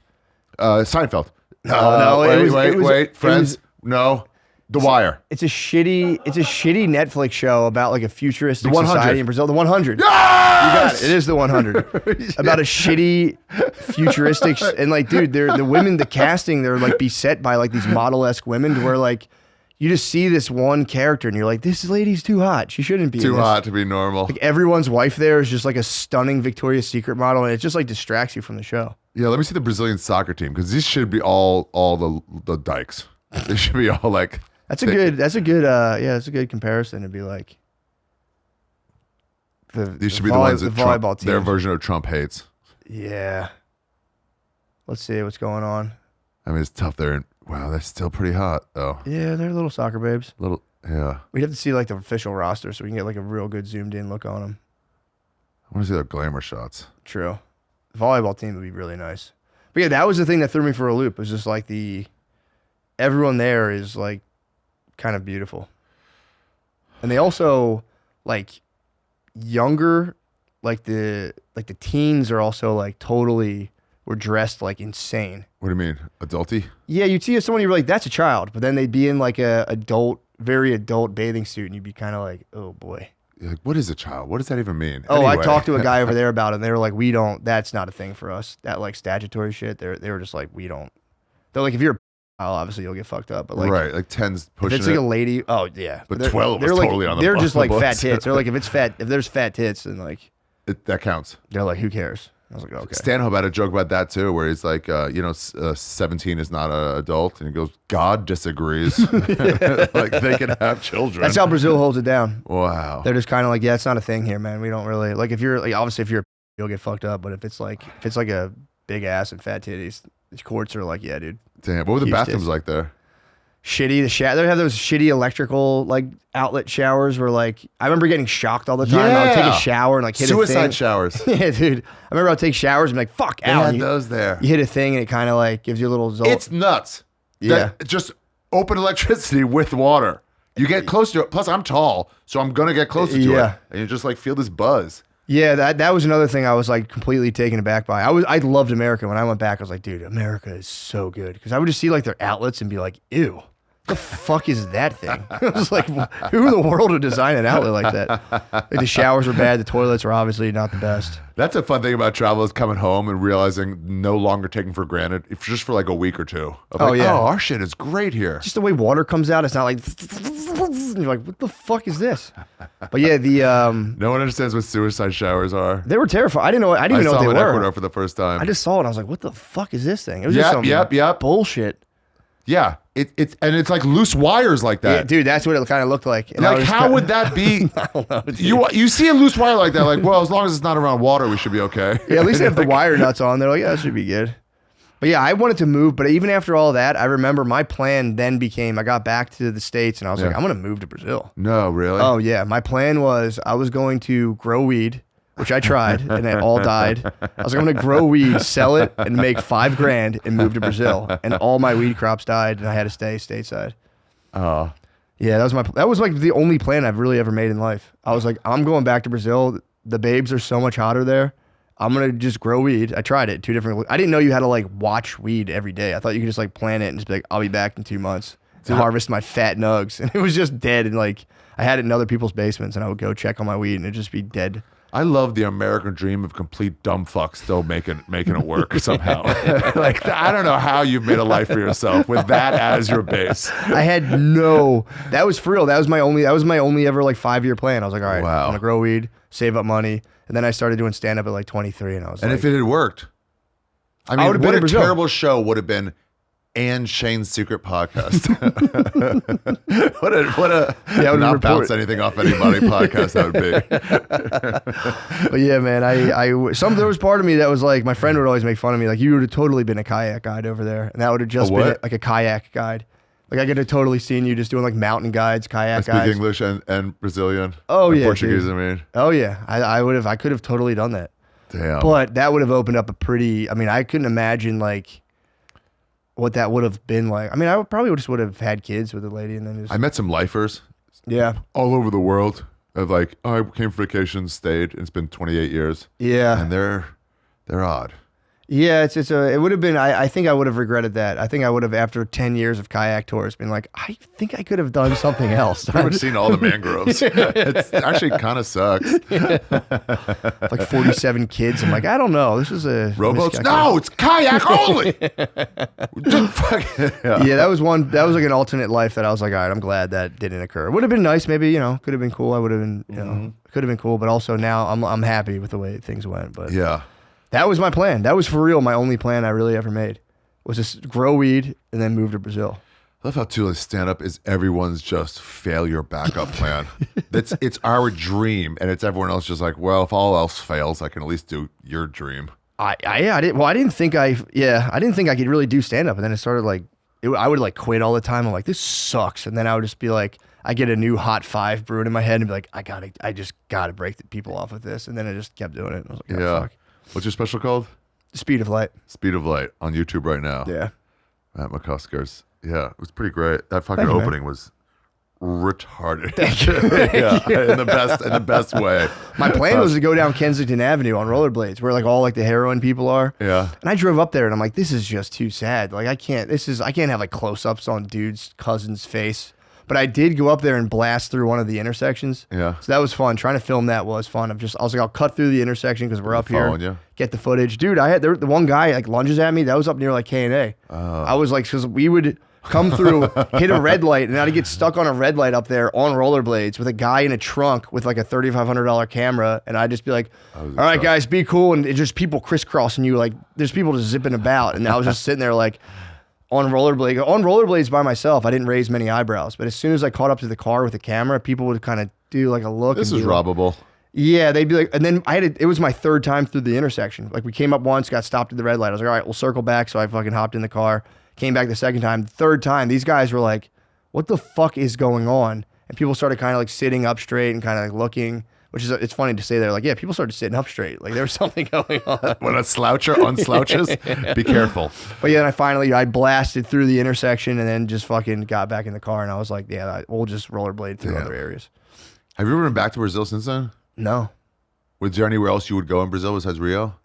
Seinfeld. No, Wait, Friends. was- No, The Wire. It's a shitty Netflix show about like a futuristic The 100. society in Brazil. The 100. Yes! You got it. It is the 100. About a shitty futuristic and like, dude, they're the women, the casting, they're like beset by like these model-esque women to where like you just see this one character and you're like, this lady's too hot. She shouldn't be in Too this. hot to be normal. Like everyone's wife there is just like a stunning Victoria's Secret model, and it just like distracts you from the show. Yeah, let me see the Brazilian soccer team because these should be all the dykes. They should be all like. That's a good comparison to be like. These should be the ones that volleyball Trump, team. their version of Trump hates. Yeah. Let's see what's going on. I mean, it's tough there. Wow, they're still pretty hot though. Yeah, they're little soccer babes. Yeah. We'd have to see like the official roster so we can get like a real good zoomed in look on them. I want to see their glamour shots. True. The volleyball team would be really nice. But yeah, that was the thing that threw me for a loop. It was just like everyone there is like kind of beautiful. And they also like younger, like the teens are also like totally were dressed like insane. What do you mean, adulty? Yeah, you'd see someone, you're like, that's a child. But then they'd be in like very adult bathing suit, and you'd be kind of like, oh boy. You're like, what is a child? What does that even mean? Oh, I Anyway. talked to a guy over there about it, and they were like, that's not a thing for us. That like statutory shit, they were just like, we don't. They're like, if you're a obviously you'll get fucked up. But like, right, like 10's if pushing it's like it. a lady, oh yeah. But they're- 12 they're was like, totally on the they're just like books. fat tits. They're like, if there's fat tits, then like, That counts. they're like, who cares? I was like, okay. Stanhope had a joke about that too, where he's like, 17 is not an adult, and he goes, God disagrees. Like they can have children. That's how Brazil holds it down. Wow. They're just kind of like, yeah, it's not a thing here, man. We don't really like if you're like obviously if you're you'll get fucked up, but if it's like a big ass and fat titties, these courts are like, yeah, dude, Damn. What were the Huge bathrooms tits. like there? shitty. They have those shitty electrical like outlet showers where like I remember getting shocked all the time. I would take Yeah. a shower and like hit a Suicide thing. showers. Yeah, dude. I remember I'd take showers and be like, fuck They out. had You, those there. you hit a thing and it kind of like gives you a little zolt. It's nuts. Yeah. Just open electricity with water. You get close to it. Plus, I'm tall, so I'm gonna get closer to Yeah. it, and you just like feel this buzz. Yeah, that was another thing I was like completely taken aback by. I loved America. When I went back, I was like, dude, America is so good. Because I would just see like their outlets and be like, ew, what the fuck is that thing? I was like, who in the world would design an outlet like that? Like the showers were bad. The toilets were obviously not the best. That's a fun thing about travel is coming home and realizing no longer taken for granted, if just for like a week or two. Of like, yeah. Oh, our shit is great here. Just the way water comes out, it's not like, and you're like, what the fuck is this? But yeah, No one understands what suicide showers are. they were terrifying. I didn't even know saw what they them in were. Ecuador for the first time. I just saw it and I was like, what the fuck is this thing? It was just some Yep. bullshit. Yeah, it's like loose wires like that. Yeah, dude, that's what it kind of looked like. And I Like, was how would that be? I don't know, dude. You see a loose wire like that, like, well, as long as it's not around water, we should be okay. Yeah, at least they have the wire nuts on. They're like, yeah, that should be good. But yeah, I wanted to move. But even after all that, I remember my plan then became, I got back to the States and I was like, I'm going to move to Brazil. No, really? Oh, yeah. My plan was I was going to grow weed, which I tried and it all died. I was like, I'm going to grow weed, sell it, and make $5,000 and move to Brazil. And all my weed crops died and I had to stay stateside. Oh. Yeah, that was like the only plan I've really ever made in life. I was like, I'm going back to Brazil. The babes are so much hotter there. I'm going to just grow weed. I tried it, 2 different. I didn't know you had to like watch weed every day. I thought you could just like plant it and just be like, I'll be back in 2 months to harvest my fat nugs. And it was just dead. And like, I had it in other people's basements and I would go check on my weed and it'd just be dead. I love the American dream of complete dumb fucks still making it work somehow. Like, I don't know how you've made a life for yourself with that as your base. I had that was for real. That was my only ever like 5-year plan. I was like, all right, Wow. I'm going to grow weed, save up money. And then I started doing stand up at like 23 and I was And like, if it had worked, I would've mean, been what in a Brazil. terrible show would have been Anne Shane's secret podcast. what a Yeah, I would've not reported- bounce anything off anybody podcast that would be. But yeah, man, there was part of me that was like, my friend would always make fun of me. Like, you would have totally been a kayak guide over there. And that would have just A been what? like a kayak guide. Like, I could have totally seen you just doing like mountain guides, I kayak speak guides. English and Brazilian. Oh, and yeah, Portuguese, dude. I mean. Oh yeah, I could have totally done that. Damn. But that would have opened up I couldn't imagine like what that would have been like. I mean, I probably just would have had kids with a lady and then just, I met some lifers yeah. all over the world of like, oh, I came for vacation, stayed, and it's been 28 years. Yeah. And they're odd. Yeah, it would have been, I think I would have regretted that. I think I would have, after 10 years of kayak tours, been like, I think I could have done something else. I've never seen all the mangroves. It actually kind of sucks. Like 47 kids. I'm like, I don't know. This is a Rowboats? No, it's kayak only. Yeah, that was like an alternate life that I was like, all right, I'm glad that didn't occur. It would have been nice, maybe, could have been cool. I would have been, could have been cool. But also now I'm happy with the way things went. But Yeah. that was my plan. That was for real my only plan I really ever made. Was just grow weed and then move to Brazil. I love how too like stand up is everyone's just failure backup plan. It's our dream, and it's everyone else just like, well, if all else fails, I can at least do your dream. I didn't think I could really do stand up, and then it started like I would like quit all the time. I'm like, this sucks, and then I would just be like, I get a new hot 5 brewing in my head and be like, I just gotta break the people off with this, and then I just kept doing it. And I was like, Yeah. fuck. What's your special called? Speed of light. Speed of Light on YouTube right now. Yeah. At McCuskers. Yeah, it was pretty great. That fucking Thank you, man. opening was retarded. Yeah, in the best way. My plan was to go down Kensington Avenue on rollerblades, where like all like the heroin people are. Yeah. And I drove up there, and I'm like, this is just too sad. Like I can't have like close-ups on dude's cousin's face. But I did go up there and blast through one of the intersections. Yeah. So that was fun. Trying to film that was fun. I was like, I'll cut through the intersection because we're up here. Following you. Get the footage, dude. The one guy like lunges at me. That was up near like K&A. I was like, because we would come through, hit a red light, and I'd get stuck on a red light up there on rollerblades with a guy in a trunk with like a $3,500 camera, and I'd just be like, all right, guys, be cool, and it's just people crisscrossing you, like there's people just zipping about, and I was just sitting there like on rollerblades by myself. I didn't raise many eyebrows, but as soon as I caught up to the car with the camera, people would kind of do like a look. This and is be like, robbable. yeah, they'd be like, and then it was my 3rd time through the intersection. Like we came up once, got stopped at the red light. I was like, all right, we'll circle back. So I fucking hopped in the car, came back the 2nd time. The 3rd time, these guys were like, what the fuck is going on? And people started kind of like sitting up straight and kind of like looking, which is, it's funny to say they're like, yeah, people started sitting up straight. Like there was something going on. When a sloucher unslouches, be careful. But yeah, then I blasted through the intersection and then just fucking got back in the car. And I was like, yeah, we'll just rollerblade through Yeah. other areas. Have you ever been back to Brazil since then? No. Was there anywhere else you would go in Brazil besides Rio?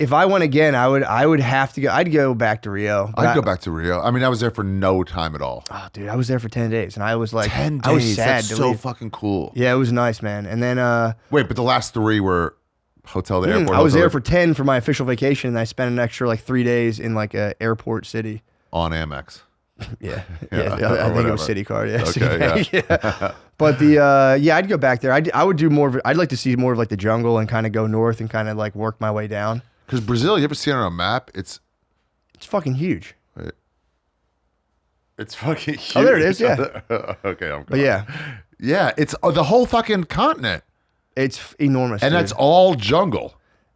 If I went again, I would have to go. I'd go back to Rio. I'd go back to Rio. I mean, I was there for no time at all. Oh, dude, I was there for 10 days, and I was like, 10 days. I was sad That's to so leave. fucking cool. Yeah, it was nice, man. And then Wait, but the last 3 were hotel to airport. I was hotel there for 10 for my official vacation, and I spent an extra like 3 days in like a airport city. on Amex. Yeah, Yeah, I think whatever. it was City Card. Yeah, Okay, yeah. But the I'd go back there. I would do more of. I'd like to see more of like the jungle and kind of go north and kind of like work my way down. Because Brazil, you ever see it on a map? It's fucking huge. It's fucking huge. Oh, there it is. Yeah. Okay, I'm. But going. Yeah, it's the whole fucking continent, it's enormous. and dude. that's all jungle.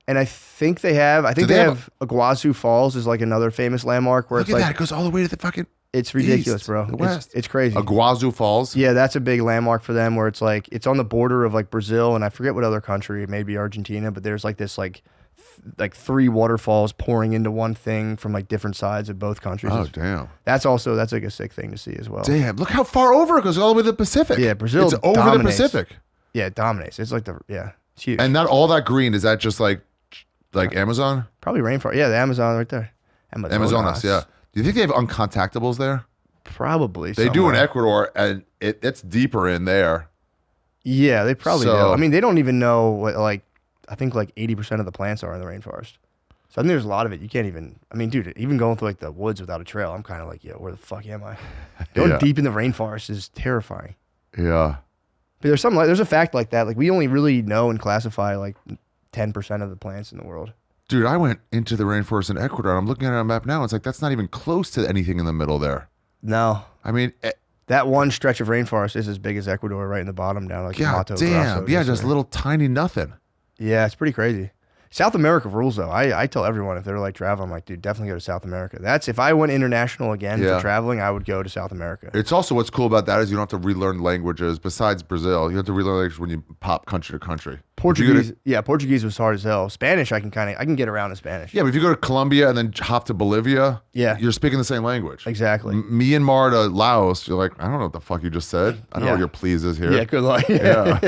And I think they have. I think Do they they have Iguazu Falls is like another famous landmark where Look it's at like that. It goes all the way to the fucking. it's ridiculous, east, bro. the west. It's crazy. Iguazu Falls. Yeah, that's a big landmark for them where it's like it's on the border of like Brazil and I forget what other country, maybe Argentina, but there's like this like 3 waterfalls pouring into one thing from like different sides of both countries. Oh damn! That's like a sick thing to see as well. Damn! Look how far over it goes. All the way to the Pacific. Yeah, Brazil It's over dominates. the Pacific. Yeah, it dominates. It's like it's huge. And not all that green. Is that just like Amazon? Probably rainforest. Yeah, the Amazon right there. Amazonas. Yeah. Do you think they have uncontactables there? Probably. They do in somewhere. Ecuador, and it's deeper in there. Yeah, they probably do. So- I mean, they don't even know what like I think like 80% of the plants are in the rainforest. So I think there's a lot of it. You can't even. I mean, dude, even going through like the woods without a trail, I'm kind of like, yo, where the fuck am I? Going Yeah. deep in the rainforest is terrifying. Yeah. But there's a fact like that. Like we only really know and classify like 10% of the plants in the world. Dude, I went into the rainforest in Ecuador, and I'm looking at it on a map now. It's like that's not even close to anything in the middle there. No, I mean, that one stretch of rainforest is as big as Ecuador, right in the bottom down like God Mato damn. Grosso, Yeah, just there. little tiny nothing. Yeah, it's pretty crazy. South America rules though. I tell everyone if they're like traveling, I'm like, dude, definitely go to South America. That's if I went international again Yeah. for traveling, I would go to South America. It's also what's cool about that is you don't have to relearn languages. Besides Brazil, you have to relearn languages when you pop country to country. Portuguese, Portuguese was hard as hell. Spanish, I can get around in Spanish. Yeah, but if you go to Colombia and then hop to Bolivia, Yeah. you're speaking the same language. Exactly. Myanmar to Laos, you're like, I don't know what the fuck you just said. I don't know Yeah. what your please is here. Yeah, good luck. Yeah.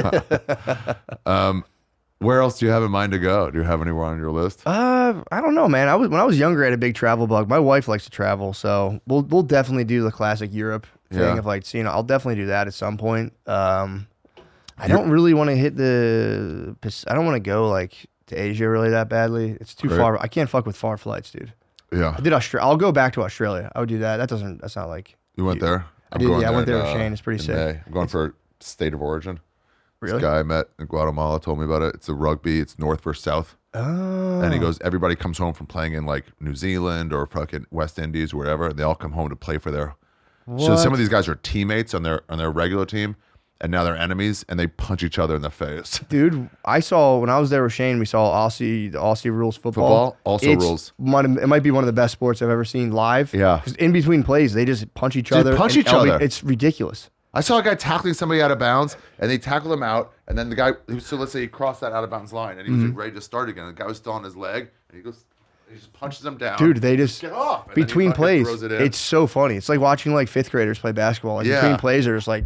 Where else do you have in mind to go? Do you have anywhere on your list? I don't know, man. When I was younger, I had a big travel bug. My wife likes to travel, so we'll definitely do the classic Europe thing Yeah. of like seeing. I'll definitely do that at some point. I don't really want to hit I don't want to go like to Asia really that badly. It's too Right. far. I can't fuck with far flights, dude. Yeah. I did Australia. I'll go back to Australia. I would do that. That's not like You went there? I did, yeah, I went in, there with Shane. It's pretty in sick. May. I'm going for state of origin. Really? This guy I met in Guatemala told me about it. It's a rugby. It's north versus south. Oh. And he goes, everybody comes home from playing in like New Zealand or fucking West Indies or wherever. And they all come home to play for their. So some of these guys are teammates on their regular team, and now they're enemies, and they punch each other in the face. Dude, I saw when I was there with Shane, we saw the Aussie rules football. Football also rules. It might be one of the best sports I've ever seen live. Yeah. 'Cause in between plays, they just punch each Just other. punch and each other. It's ridiculous. I saw a guy tackling somebody out of bounds, and they tackled him out, and then the guy, so let's say he crossed that out of bounds line, and he was like, ready to start again. The guy was still on his leg, and he just punches him down. Dude, they just Get off. And then he between fucking plays. throws it in. It's so funny. It's like watching like 5th graders play basketball. Like Yeah. between plays, they're just like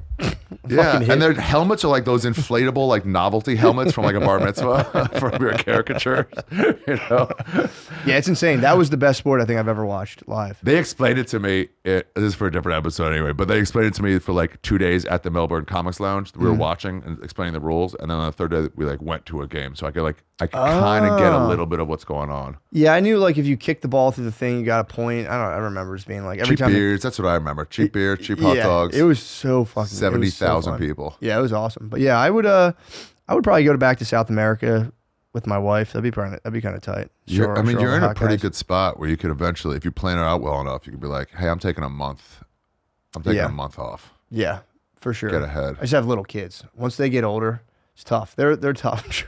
Yeah, fucking hit. and their helmets are like those inflatable, like novelty helmets from like a bar mitzvah from your caricature. You know, Yeah, it's insane. That was the best sport I think I've ever watched live. they explained it to me. This is for a different episode anyway, but they explained it to me for like 2 days at the Melbourne Comics Lounge. We were watching and explaining the rules, and then on the third day we like went to a game, so I could kind of get a little bit of what's going on. Yeah, I knew like if you kick the ball through the thing, you got a point. I remember just being like every Cheap time. beers, that's what I remember. Cheap beer, cheap hot Yeah, dogs. It was so fucking. it was so 70,000 fun. people. Yeah, it was awesome. But yeah, I would probably go back to South America with my wife. That'd be kind of tight. You're all in the a hot pretty guys. good spot where you could eventually, if you plan it out well enough, you could be like, hey, I'm taking a month. I'm taking Yeah. a month off. Yeah, for sure. Get ahead. I just have little kids. Once they get older, it's tough. They're tough.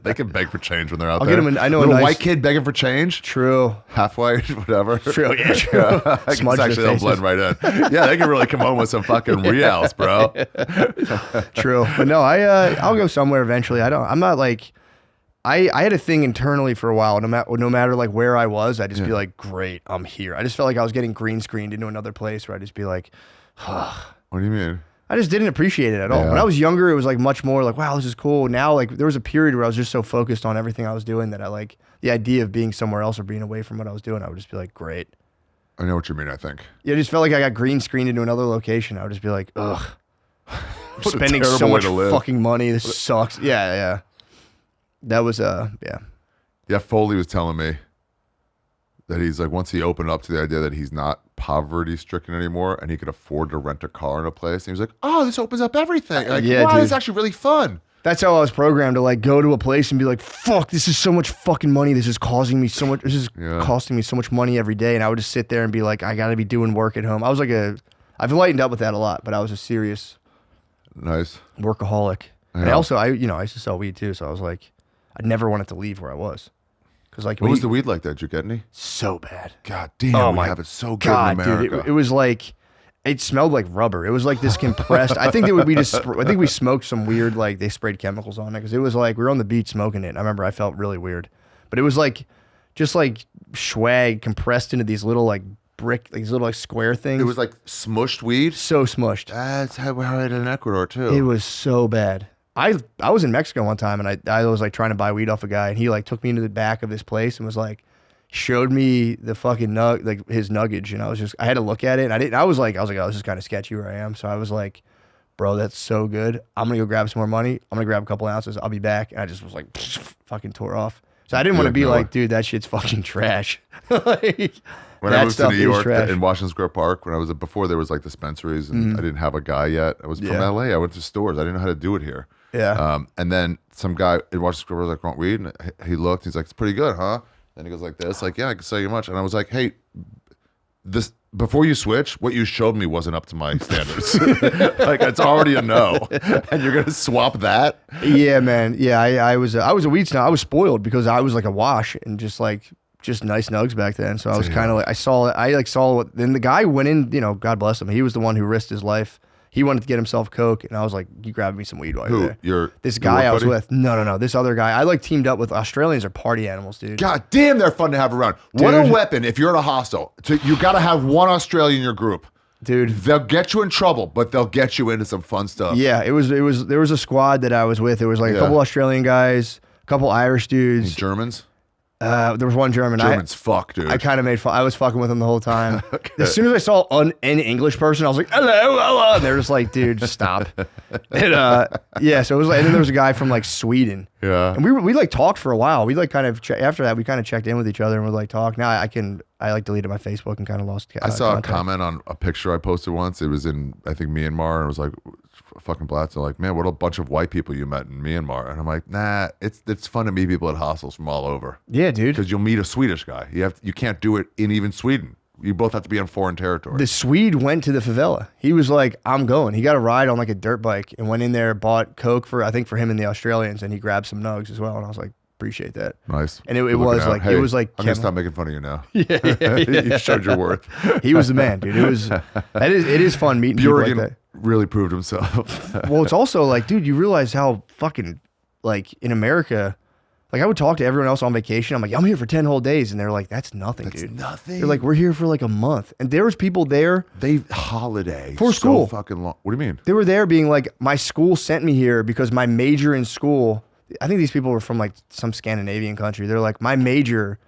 They can beg for change when they're out I'll there. get 'em I know a little nice- white kid begging for change, True. halfway, whatever. True. Yeah. True. Yeah, I Smudge guess their actually they'll blend right in. Yeah, they can really come home with some fucking reals, bro. True. But no, I'll go somewhere eventually. I'm not like. I had a thing internally for a while. No matter like where I was, I'd just be like, great, I'm here. I just felt like I was getting green screened into another place where I'd just be like, What do you mean? I just didn't appreciate it at all. Yeah. When I was younger, it was like much more like, wow, this is cool. Now, like there was a period where I was just so focused on everything I was doing that I like the idea of being somewhere else or being away from what I was doing. I would just be like, great. I know what you mean, I think. Yeah, I just felt like I got green screened into another location. I would just be like, ugh. I'm What a spending terrible so way much to live. fucking money. This sucks. Yeah. That was, yeah. Yeah, Foley was telling me that he's like, once he opened up to the idea that he's not poverty stricken anymore and he could afford to rent a car in a place, and he was like, oh, this opens up everything. Like, Yeah, wow, dude. it's actually really fun. That's how I was programmed to like go to a place and be like, fuck, this is so much fucking money. This is causing me so much. This is costing me so much money every day. And I would just sit there and be like, I got to be doing work at home. I was like I've lightened up with that a lot, but I was a serious Nice. workaholic. And Yeah. also, I used to sell weed too. So I was like, I never wanted to leave where I was. Cause like, What was the weed like that? Did you get any? so bad. God damn, Oh we my have it so good God, in America. dude, it was like, it smelled like rubber. It was like this compressed. I think it would be just. I think we smoked some weird, like they sprayed chemicals on it because it was like we were on the beach smoking it. And I remember I felt really weird, but it was like, just like swag compressed into these little like brick, like these little like square things. It was like smushed weed. so smushed. That's how we had it in Ecuador too. It was so bad. I was in Mexico one time and I was like trying to buy weed off a guy and he like took me into the back of this place and was like, showed me the fucking like his nuggage and I had to look at it and I was like, oh, this is kind of sketchy where I am. So I was like, bro, that's so good. I'm going to go grab some more money. I'm going to grab a couple ounces. I'll be back. And I just was like, fucking tore off. So I didn't want to be like, dude, that shit's fucking trash. Like, when that I moved to stuff New is York trash. in Washington Square Park, when I was before there was like dispensaries and I didn't have a guy yet. I was from Yeah. LA. I went to stores. I didn't know how to do it here. Yeah. And then some guy in Washington Square was like, want weed? And he looked, he's like, it's pretty good, huh? Then he goes like this, like, yeah, I can sell you much. And I was like, hey, this before you switch, what you showed me wasn't up to my standards. Like it's already a no. And you're gonna swap that? Yeah, man. Yeah, I was a weed snob. I was spoiled because I was like a wash and just nice nugs back then. So I was kind of like, I saw what, then the guy went in, God bless him. He was the one who risked his life. He wanted to get himself coke, and I was like, "You grab me some weed while you're there." This guy I was with, no, this other guy. I like teamed up with Australians are party animals, dude. God damn, they're fun to have around. What a weapon if you're in a hostel. You got to have one Australian in your group. Dude, They'll get you in trouble, but they'll get you into some fun stuff. yeah, there was a squad that I was with. It was like a couple Australian guys, a couple Irish dudes. Any Germans? There was one German. Germans fuck, dude. I kind of made fun. I was fucking with them the whole time. As soon as I saw an English person, I was like, hello. And they were just like, dude, just stop. And yeah, so it was like, and then there was a guy from like Sweden. Yeah. And we like talked for a while. We like kind of, after that, we kind of checked in with each other and we like talk. Now I like deleted my Facebook and kind of lost I saw contact. a comment on a picture I posted once. It was in, I think, Myanmar. And it was like, fucking blats are like, man, what a bunch of white people you met in Myanmar. And I'm like, nah, it's fun to meet people at hostels from all over. Yeah, dude. Because you'll meet a Swedish guy. You can't do it in even Sweden. You both have to be on foreign territory. The Swede went to the favela. He was like, I'm going. He got a ride on like a dirt bike and went in there, bought Coke for him and the Australians, and he grabbed some nugs as well. And I was like, appreciate that. Nice. And it Good was looking out. like, Hey, it was like, I'm gonna stop making fun of you now. yeah. You showed your worth. He was the man, dude. It is fun meeting people Bjorgen like that. really proved himself. Well, it's also like, dude, you realize how fucking like in America, like I would talk to everyone else on vacation. I'm like, I'm here for 10 whole days. And they're like, that's nothing, dude. Nothing. They're like, we're here for like a month. And there was people there. They holiday For school. so fucking long. What do you mean? They were there being like, my school sent me here because my major in school, I think these people were from like some Scandinavian country. They're like, my major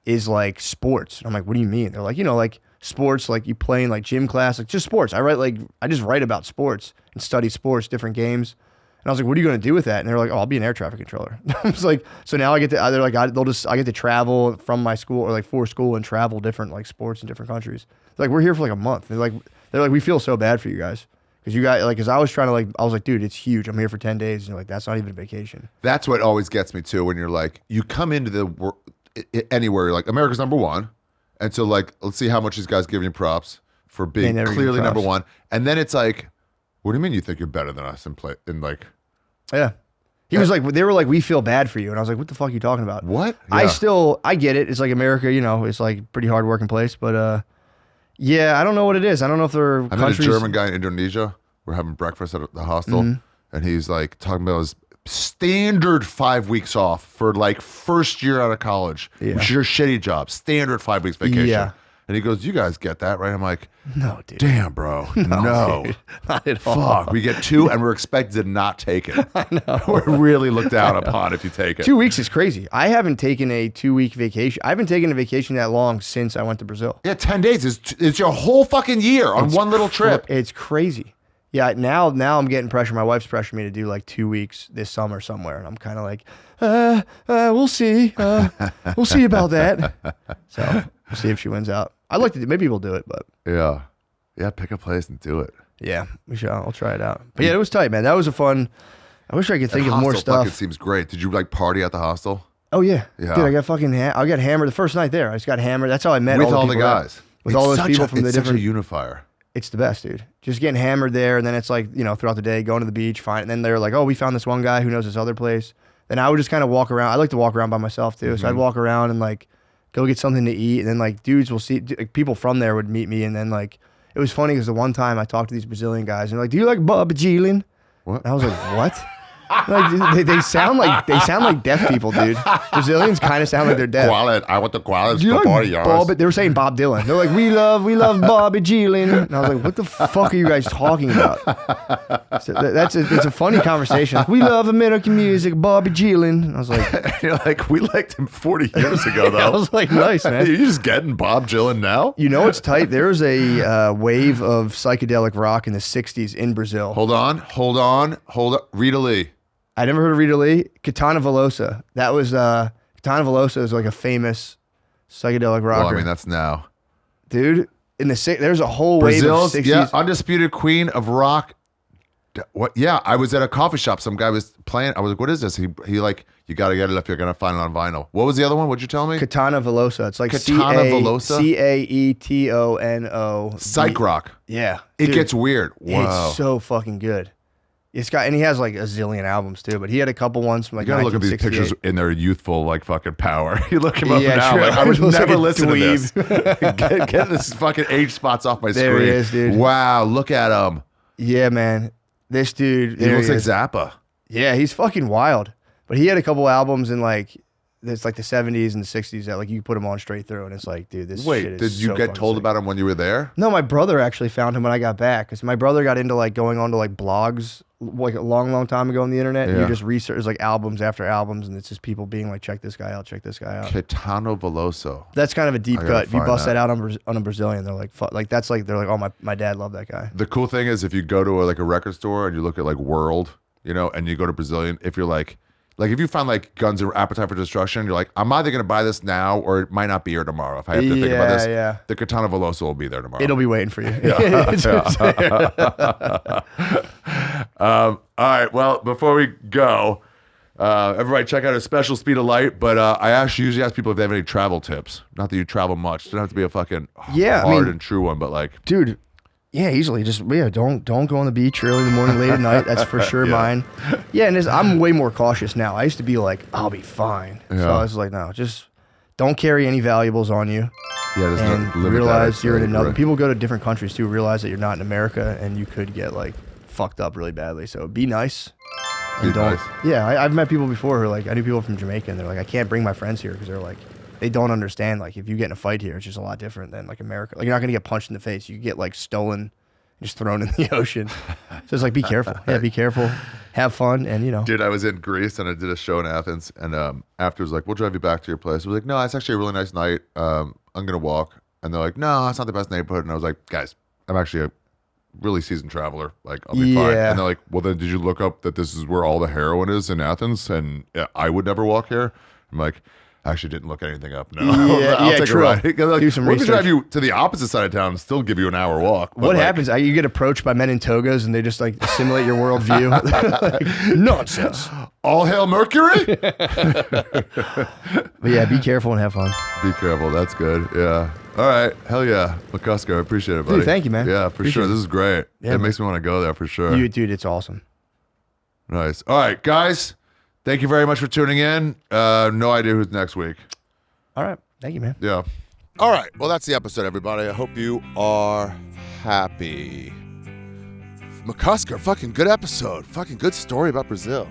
is like sports. And I'm like, what do you mean? They're like, like sports, like you play in like gym class, like just sports. I just write about sports and study sports, different games. And I was like, what are you going to do with that? And they're like, oh, I'll be an air traffic controller. I was like, so now I get to, they're like, I get to travel from my school or like for school and travel different like sports in different countries. They're like, we're here for like a month. They're like, we feel so bad for you guys. Because you guys, like, because I was trying to I was like, dude, it's huge. I'm here for 10 days. And you're like, that's not even a vacation. That's what always gets me too. When you're like, you come into the anywhere, you're like, America's number one. And so like, let's see how much these guys give you props for being never give clearly props. number one. And then it's like, what do you mean you think you're better than us in like, Yeah. He was like, they were like, we feel bad for you. And I was like, what the fuck are you talking about? what? I get it. It's like America, it's like a pretty hard working place. But yeah, I don't know what it is. I don't know if there are I met a German guy in Indonesia. We're having breakfast at the hostel. Mm-hmm. And he's like talking about his standard 5 weeks off for like first year out of college. Yeah. Which is your shitty job. Standard 5 weeks vacation. Yeah. And he goes, you guys get that, right? I'm like, No, dude. damn, bro. No. Dude. Not at all. Fuck. We get 2 and we're expected to not take it. I know. We're really looked down upon if you take it. 2 weeks is crazy. I haven't taken a 2-week vacation. I haven't taken a vacation that long since I went to Brazil. Yeah, 10 days. It's your whole fucking year on one little trip. It's crazy. Yeah, now I'm getting pressure. My wife's pressuring me to do like 2 weeks this summer somewhere. And I'm kind of like, we'll see. We'll see about that. So we'll see if she wins out. I'd like to maybe we'll do it, but. Yeah. Yeah, pick a place and do it. Yeah, we should. I'll try it out. But yeah, it was tight, man. That was a fun. I wish I could think of more stuff. It seems great. Did you like party at the hostel? Oh yeah, Yeah. Dude, I got fucking. I got hammered the first night there. I just got hammered. That's how I met With all all the people there. guys. With all those people from the It's different. such a unifier. It's the best, dude. Just getting hammered there, and then it's like, throughout the day, going to the beach, fine. And then they're like, oh, we found this one guy who knows this other place. Then I would just kind of walk around. I like to walk around by myself too, so I'd walk around and like go get something to eat, and then like dudes will see people from there would meet me, and then like it was funny because the one time I talked to these Brazilian guys, and they're like, do you like Bob Jeeling? What? And I was like, what? Like, they sound like deaf people, dude. Brazilians kind of sound like they're deaf. I want the koalas Do you to like party, Bob? They were saying Bob Dylan. They're like, we love Bobby Jeeling. And I was like, what the fuck are you guys talking about? So it's a funny conversation. Like, we love American music, Bobby Jeeling. And I was like, You're like, we liked him 40 years ago, though. I was like, nice, man. You're just getting Bob Dylan now? You know what's tight? There's a wave of psychedelic rock in the 60s in Brazil. Hold on. Rita Lee. I never heard of Rita Lee. Katana Velosa. That was Katana Velosa is like a famous psychedelic rocker. Well, I mean, that's now. Dude, there's a whole wave of Brazil's 60s. undisputed queen of rock. What? Yeah, I was at a coffee shop. Some guy was playing. I was like, what is this? He like, you got to get it if you're going to find it on vinyl. What was the other one? What'd you tell me? Katana Velosa. It's like Katana Velosa? Caetono. Psych rock. Yeah. It Dude, gets weird. Wow. It's so fucking good. And he has like a zillion albums too, but he had a couple ones from like You gotta look at these pictures 1968. in their youthful, like, fucking power. You look him up Yeah, now. true. Like, I would Looks like never a listen to this. dweeb. Get this fucking age spots off my There screen. he is, dude. Wow, look at him. Yeah, man. This dude. He there looks like is. Zappa. Yeah, he's fucking wild. But he had a couple albums in like it's like the 70s and the 60s that like you put him on straight through, and it's like, dude, this shit Wait, is did you so get fucking told sick. about him when you were there? No, my brother actually found him when I got back, because my brother got into like going on to like blogs like a long time ago on the internet. And Yeah. you just research like albums after albums, and it's just people being like, check this guy out, check this guy out. Caetano Veloso. That's kind of a deep I gotta cut. If you find bust that. that out on a Brazilian, they're like, fuck, like that's like they're like, oh, my dad loved that guy. The cool thing is if you go to like a record store and you look at like World, and you go to Brazilian, if you're like if you find like Guns and Appetite for Destruction, you're like, I'm either going to buy this now or it might not be here tomorrow. If I have to think about this, Yeah. the Caetano Veloso will be there tomorrow. It'll be waiting for you. All right. Well, before we go, everybody check out a special speed of light. But I usually ask people if they have any travel tips. Not that you travel much. It doesn't have to be a fucking hard and true one, but like, dude. Yeah, easily. Just don't go on the beach early in the morning, late at night. That's for sure mine. Yeah, and I'm way more cautious now. I used to be like, I'll be fine. So Yeah. I was like, no, just don't carry any valuables on you. yeah, there's And no limit. realize you're in that, another. right? People go to different countries too. Realize that you're not in America, and you could get like fucked up really badly. So be nice. And Be don't. nice. Yeah, I've met people before who are like, I knew people from Jamaica, and they're like, I can't bring my friends here because they're like, they don't understand. Like, if you get in a fight here, it's just a lot different than like America. Like, you're not gonna get punched in the face. You get like stolen. Just thrown in the ocean. So it's like, be careful. Yeah, be careful. Have fun, and Dude, I was in Greece and I did a show in Athens, and afterwards, like, we'll drive you back to your place. I was like, no, it's actually a really nice night. I'm gonna walk, and they're like, no, it's not the best neighborhood. And I was like, guys, I'm actually a really seasoned traveler. Like, I'll be fine. Yeah. And they're like, well, then did you look up that this is where all the heroin is in Athens? And I would never walk here. I'm like, I actually didn't look anything up. No, I'll take true. a ride. Like, Do some we're gonna research. drive you to the opposite side of town and still give you an hour walk. But what like, happens? You get approached by men in togas, and they just like simulate your worldview. Like, nonsense. All hail Mercury. But yeah, be careful and have fun. Be careful. That's good. Yeah. All right. Hell yeah. McCusker, I appreciate it, buddy. Dude, thank you, man. Yeah, for Appreciate sure. it. This is great. Yeah, it man. makes me want to go there for sure. Dude, it's awesome. Nice. All right, guys. Thank you very much for tuning in. No idea who's next week. All right. Thank you, man. Yeah. All right. Well, that's the episode, everybody. I hope you are happy. McCusker, fucking good episode. Fucking good story about Brazil.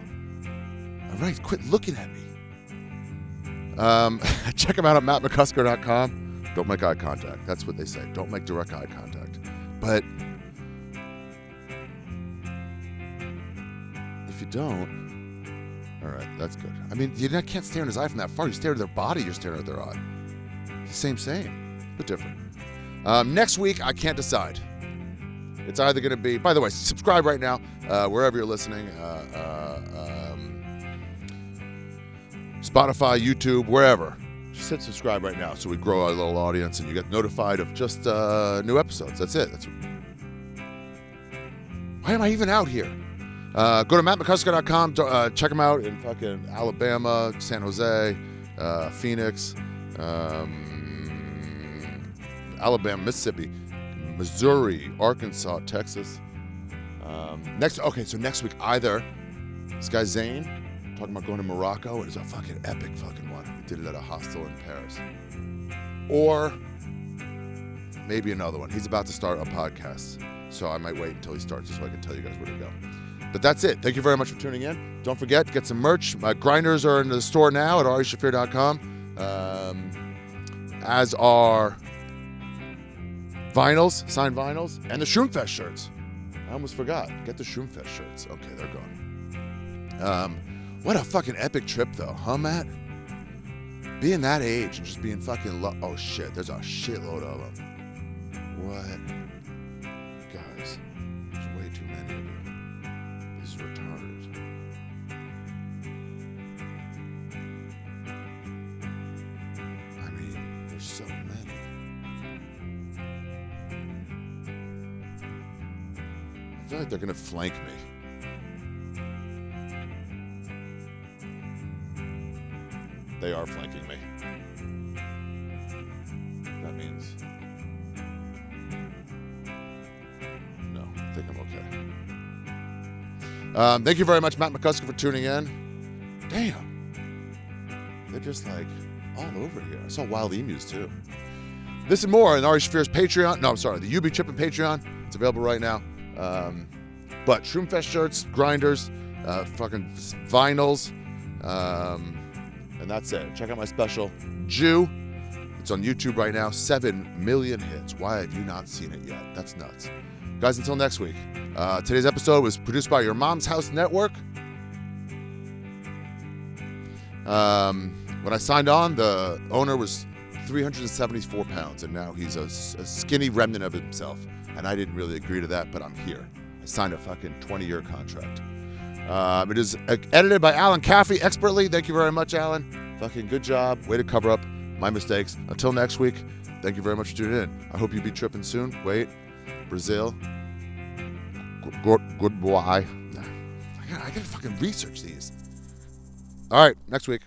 All right. Quit looking at me. Check him out at mattmccusker.com. Don't make eye contact. That's what they say. Don't make direct eye contact. But if you don't, all right, that's good. I mean, you can't stare in his eye from that far. You stare at their body, you're staring at their eye. Same, but different. Next week, I can't decide. It's either going to be, by the way, subscribe right now, wherever you're listening, Spotify, YouTube, wherever. Just hit subscribe right now so we grow our little audience and you get notified of just new episodes. That's it. Why am I even out here? Go to MattMcCusker.com. Check him out in fucking Alabama, San Jose, Phoenix, Alabama, Mississippi, Missouri, Arkansas, Texas. So next week, either this guy Zane talking about going to Morocco. It was a fucking epic fucking one. We did it at a hostel in Paris. Or maybe another one. He's about to start a podcast, so I might wait until he starts so I can tell you guys where to go. But that's it. Thank you very much for tuning in. Don't forget to get some merch. My grinders are in the store now at arishaffir.com. As are vinyls, signed vinyls, and the Shroomfest shirts. I almost forgot. Get the Shroomfest shirts. Okay, they're gone. What a fucking epic trip, though, huh, Matt? Being that age and just being fucking oh shit, there's a shitload of them. What? Guys, there's way too many of you. This is retarded. I mean, there's so many. I feel like they're gonna flank me. They are flanking me. That means no, I think I'm okay. Thank you very much, Matt McCusker, for tuning in. Damn. They're just like all over here. I saw wild emus too. This and more on Ari Shaffir's Patreon. No, I'm sorry, the You Be Trippin Patreon. It's available right now. But Shroomfest shirts, grinders, fucking vinyls, and that's it. Check out my special, Jew. It's on YouTube right now. 7 million hits. Why have you not seen it yet? That's nuts. Guys, until next week. Today's episode was produced by Your Mom's House Network. When I signed on, the owner was 374 pounds, and now he's a skinny remnant of himself. And I didn't really agree to that, but I'm here. I signed a fucking 20-year contract. It is edited by Alan Caffey expertly. Thank you very much, Alan. Fucking good job. Way to cover up my mistakes. Until next week, thank you very much for tuning in. I hope you be tripping soon. Wait, Brazil. Good boy. I gotta fucking research these. All right, next week.